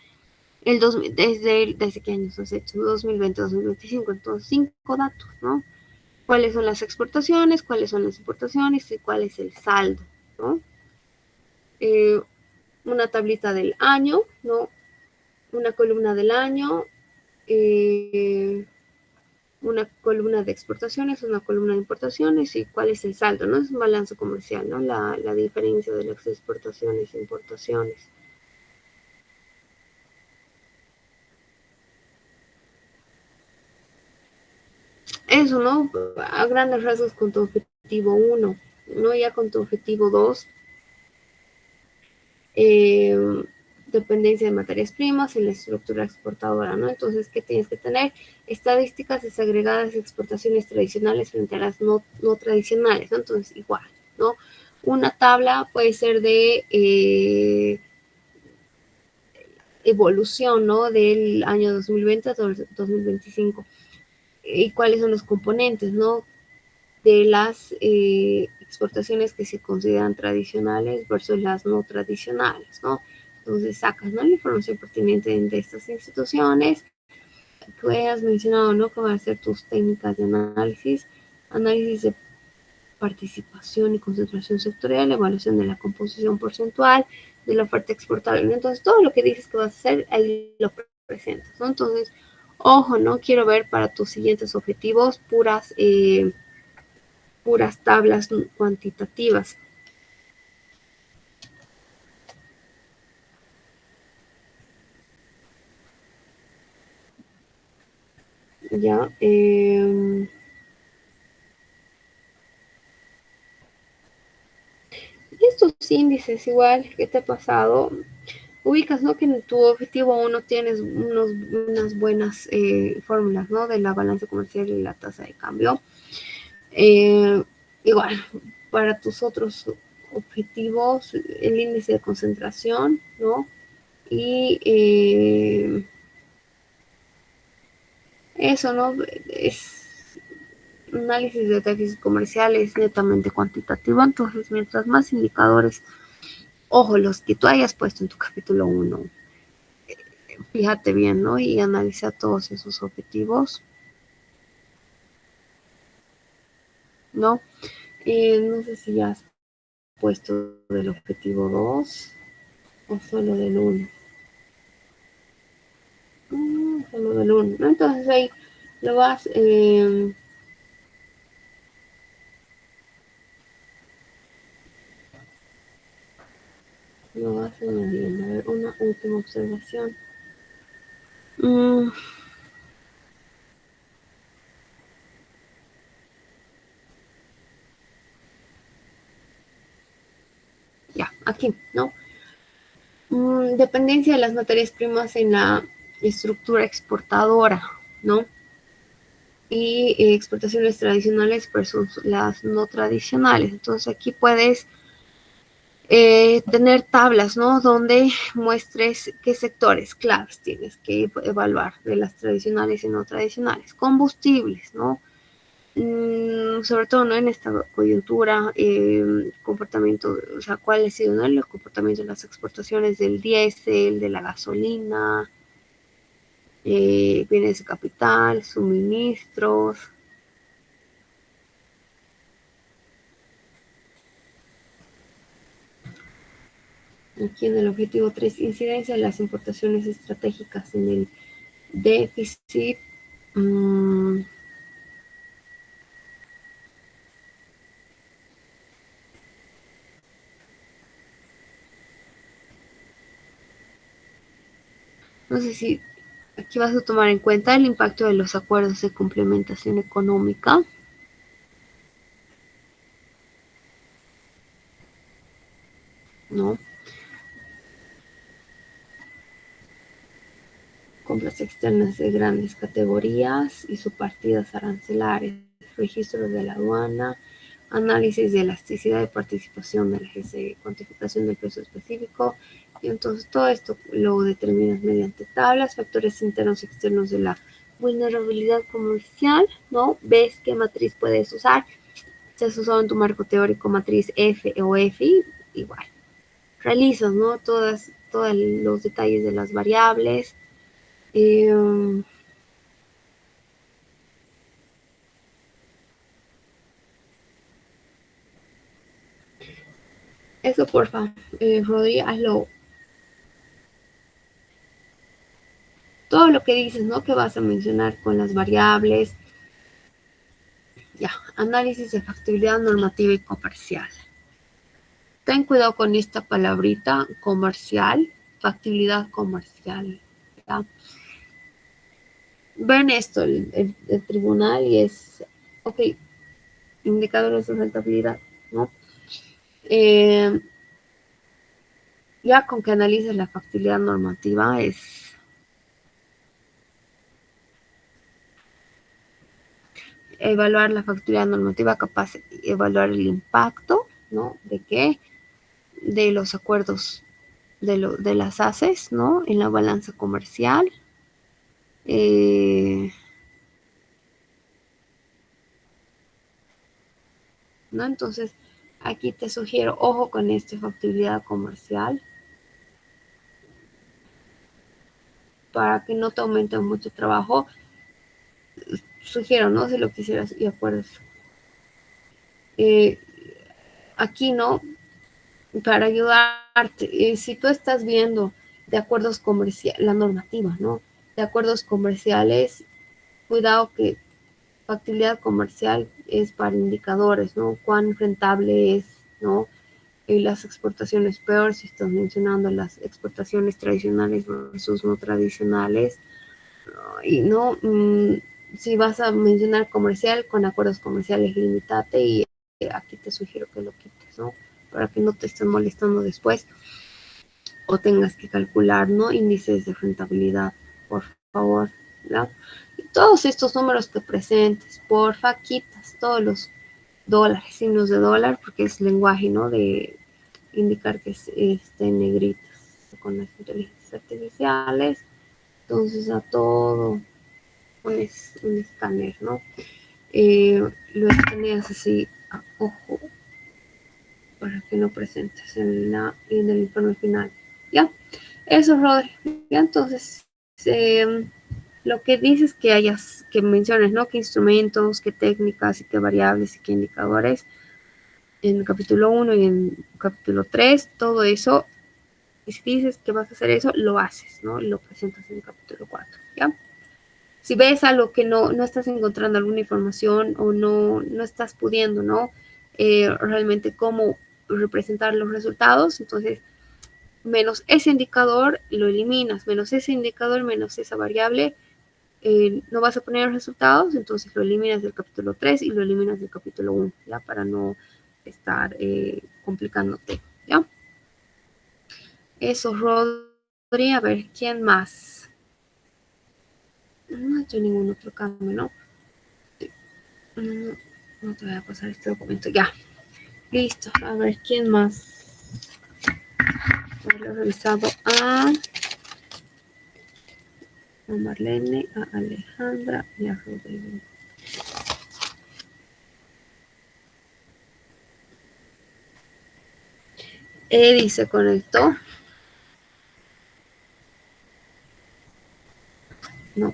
¿Desde qué años has hecho? 2020, 2025, entonces 5 datos, ¿no? cuáles son las exportaciones, cuáles son las importaciones y cuál es el saldo, ¿no? Una tablita del año, ¿no? Una columna del año, una columna de exportaciones, una columna de importaciones y cuál es el saldo, ¿no? Es un balance comercial, ¿no? La diferencia de las exportaciones e importaciones. Eso, ¿no? A grandes rasgos con tu objetivo 1, ¿no? Ya con tu objetivo 2, dependencia de materias primas y la estructura exportadora, ¿no? Entonces, ¿qué tienes que tener? Estadísticas desagregadas de exportaciones tradicionales frente a las no tradicionales, ¿no? Entonces, igual, ¿no? Una tabla puede ser de evolución, ¿no? Del año 2020 a 2025. ¿Y cuáles son los componentes, ¿no? De las exportaciones que se consideran tradicionales versus las no tradicionales, ¿no? Entonces sacas, ¿no? La información pertinente de estas instituciones que has mencionado, ¿no? Que van a ser tus técnicas de análisis de participación y concentración sectorial, evaluación de la composición porcentual de la oferta exportable. Entonces, todo lo que dices que vas a hacer, ahí lo presentas, ¿no? Entonces, ojo, ¿no? Quiero ver para tus siguientes objetivos puras tablas cuantitativas. Ya, estos índices igual que te he pasado, ubicas, ¿no? Que en tu objetivo 1 tienes unas buenas fórmulas, ¿no? De la balanza comercial y la tasa de cambio. Igual, para tus otros objetivos, el índice de concentración, ¿no? Y eso, ¿no? Es análisis de déficit comercial es netamente cuantitativo, entonces mientras más indicadores, ojo, los que tú hayas puesto en tu capítulo 1, fíjate bien, ¿no? Y analiza todos esos objetivos, ¿no? No sé si ya has puesto del objetivo 2 o solo del 1. Solo del 1, ¿no? Entonces ahí lo vas añadiendo. A ver, una última observación. Ya, aquí, ¿no? Dependencia de las materias primas en la estructura exportadora, ¿no? Y exportaciones tradicionales versus las no tradicionales. Entonces aquí puedes tener tablas, ¿no? Donde muestres qué sectores claves tienes que evaluar de las tradicionales y no tradicionales. Combustibles, ¿no? Sobre todo, ¿no? En esta coyuntura, comportamiento, o sea, cuál ha sido, ¿no? El comportamiento de las exportaciones del diésel, de la gasolina, bienes de capital, suministros. Aquí en el objetivo 3, incidencia de las importaciones estratégicas en el déficit. No sé si aquí vas a tomar en cuenta el impacto de los acuerdos de complementación económica. ¿No? Compras externas de grandes categorías y subpartidas arancelares, registros de la aduana, análisis de elasticidad de participación de la GCE, cuantificación del peso específico. Y entonces todo esto lo determinas mediante tablas, factores internos y externos de la vulnerabilidad comercial, ¿no? Ves qué matriz puedes usar. Si has usado en tu marco teórico matriz F o FI, igual. Realizas, ¿no? Todos los detalles de las variables. Eso, porfa, Rodri, hazlo. Todo lo que dices, ¿no? Que vas a mencionar con las variables. Ya, análisis de factibilidad normativa y comercial. Ten cuidado con esta palabrita, comercial, factibilidad comercial. ¿Ya? Ven esto, el tribunal, y es, ok, indicadores de rentabilidad, ¿no? Ya con que analices la factibilidad normativa es evaluar la factibilidad normativa, capaz de evaluar el impacto, ¿no? ¿De qué? De los acuerdos de las ACES, ¿no? En la balanza comercial. ¿No? Entonces, aquí te sugiero, ojo con esta factibilidad comercial, para que no te aumente mucho trabajo. Sugiero, ¿no? Si lo quisieras y acuerdas. Aquí, ¿no? Para ayudarte, si tú estás viendo de acuerdos comerciales, la normativa, ¿no? De acuerdos comerciales, cuidado que factibilidad comercial es para indicadores, ¿no? Cuán rentable es, ¿no? Y las exportaciones peor, si estás mencionando las exportaciones tradicionales versus no tradicionales, y no, si vas a mencionar comercial, con acuerdos comerciales limitate, y aquí te sugiero que lo quites, ¿no? Para que no te estén molestando después o tengas que calcular, ¿no? Índices de rentabilidad, por favor, ¿no? Y todos estos números que presentes, porfa, quitas todos los dólares, signos de dólar, porque es lenguaje, ¿no? De indicar que esté en negritas con las inteligencias artificiales. Entonces a todo pones un escáner, ¿no? Lo escaneas así a ojo para que no presentes en el informe final. ¿Ya? Eso, Rodri. ¿Ya? Entonces, lo que dices que menciones, ¿no? Qué instrumentos, qué técnicas, y qué variables, y qué indicadores en el capítulo 1 y en el capítulo 3, todo eso. Y si dices que vas a hacer eso, lo haces, ¿no? Lo presentas en el capítulo 4, ¿ya? Si ves algo que no estás encontrando alguna información o no estás pudiendo, ¿no? Realmente cómo representar los resultados, entonces menos ese indicador lo eliminas, menos ese indicador, menos esa variable, no vas a poner resultados, entonces lo eliminas del capítulo 3 y lo eliminas del capítulo 1, ¿ya? Para no estar complicándote, ¿ya? Eso, Rodri. A ver, ¿quién más? No he hecho ningún otro cambio, ¿no? No te voy a pasar este documento, ya. Listo, a ver, ¿quién más? Lo he revisado a Marlene, a Alejandra y a Rodrigo. Eddie se conectó. No.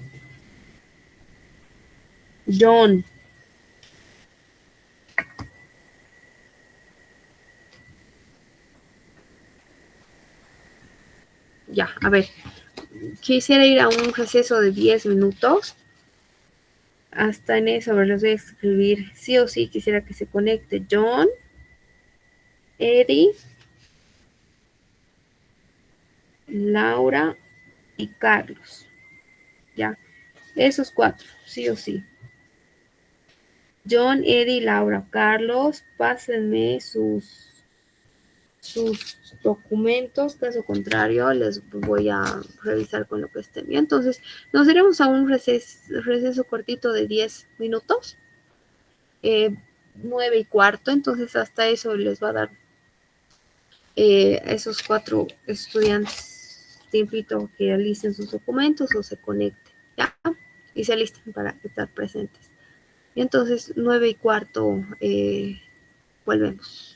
John. Ya, a ver. Quisiera ir a un receso de 10 minutos. Hasta en eso, a ver, les voy a escribir. Sí o sí quisiera que se conecte John, Eddie, Laura y Carlos. Ya, esos 4, sí o sí. John, Eddie, Laura, Carlos, pásenme sus documentos, caso contrario les voy a revisar con lo que estén bien. Entonces nos iremos a un receso cortito de 10 minutos, 9:15, entonces hasta eso les va a dar esos 4 estudiantes tiempito que realicen sus documentos o se conecten, ¿ya? Y se alisten para estar presentes. Y entonces 9:15 volvemos.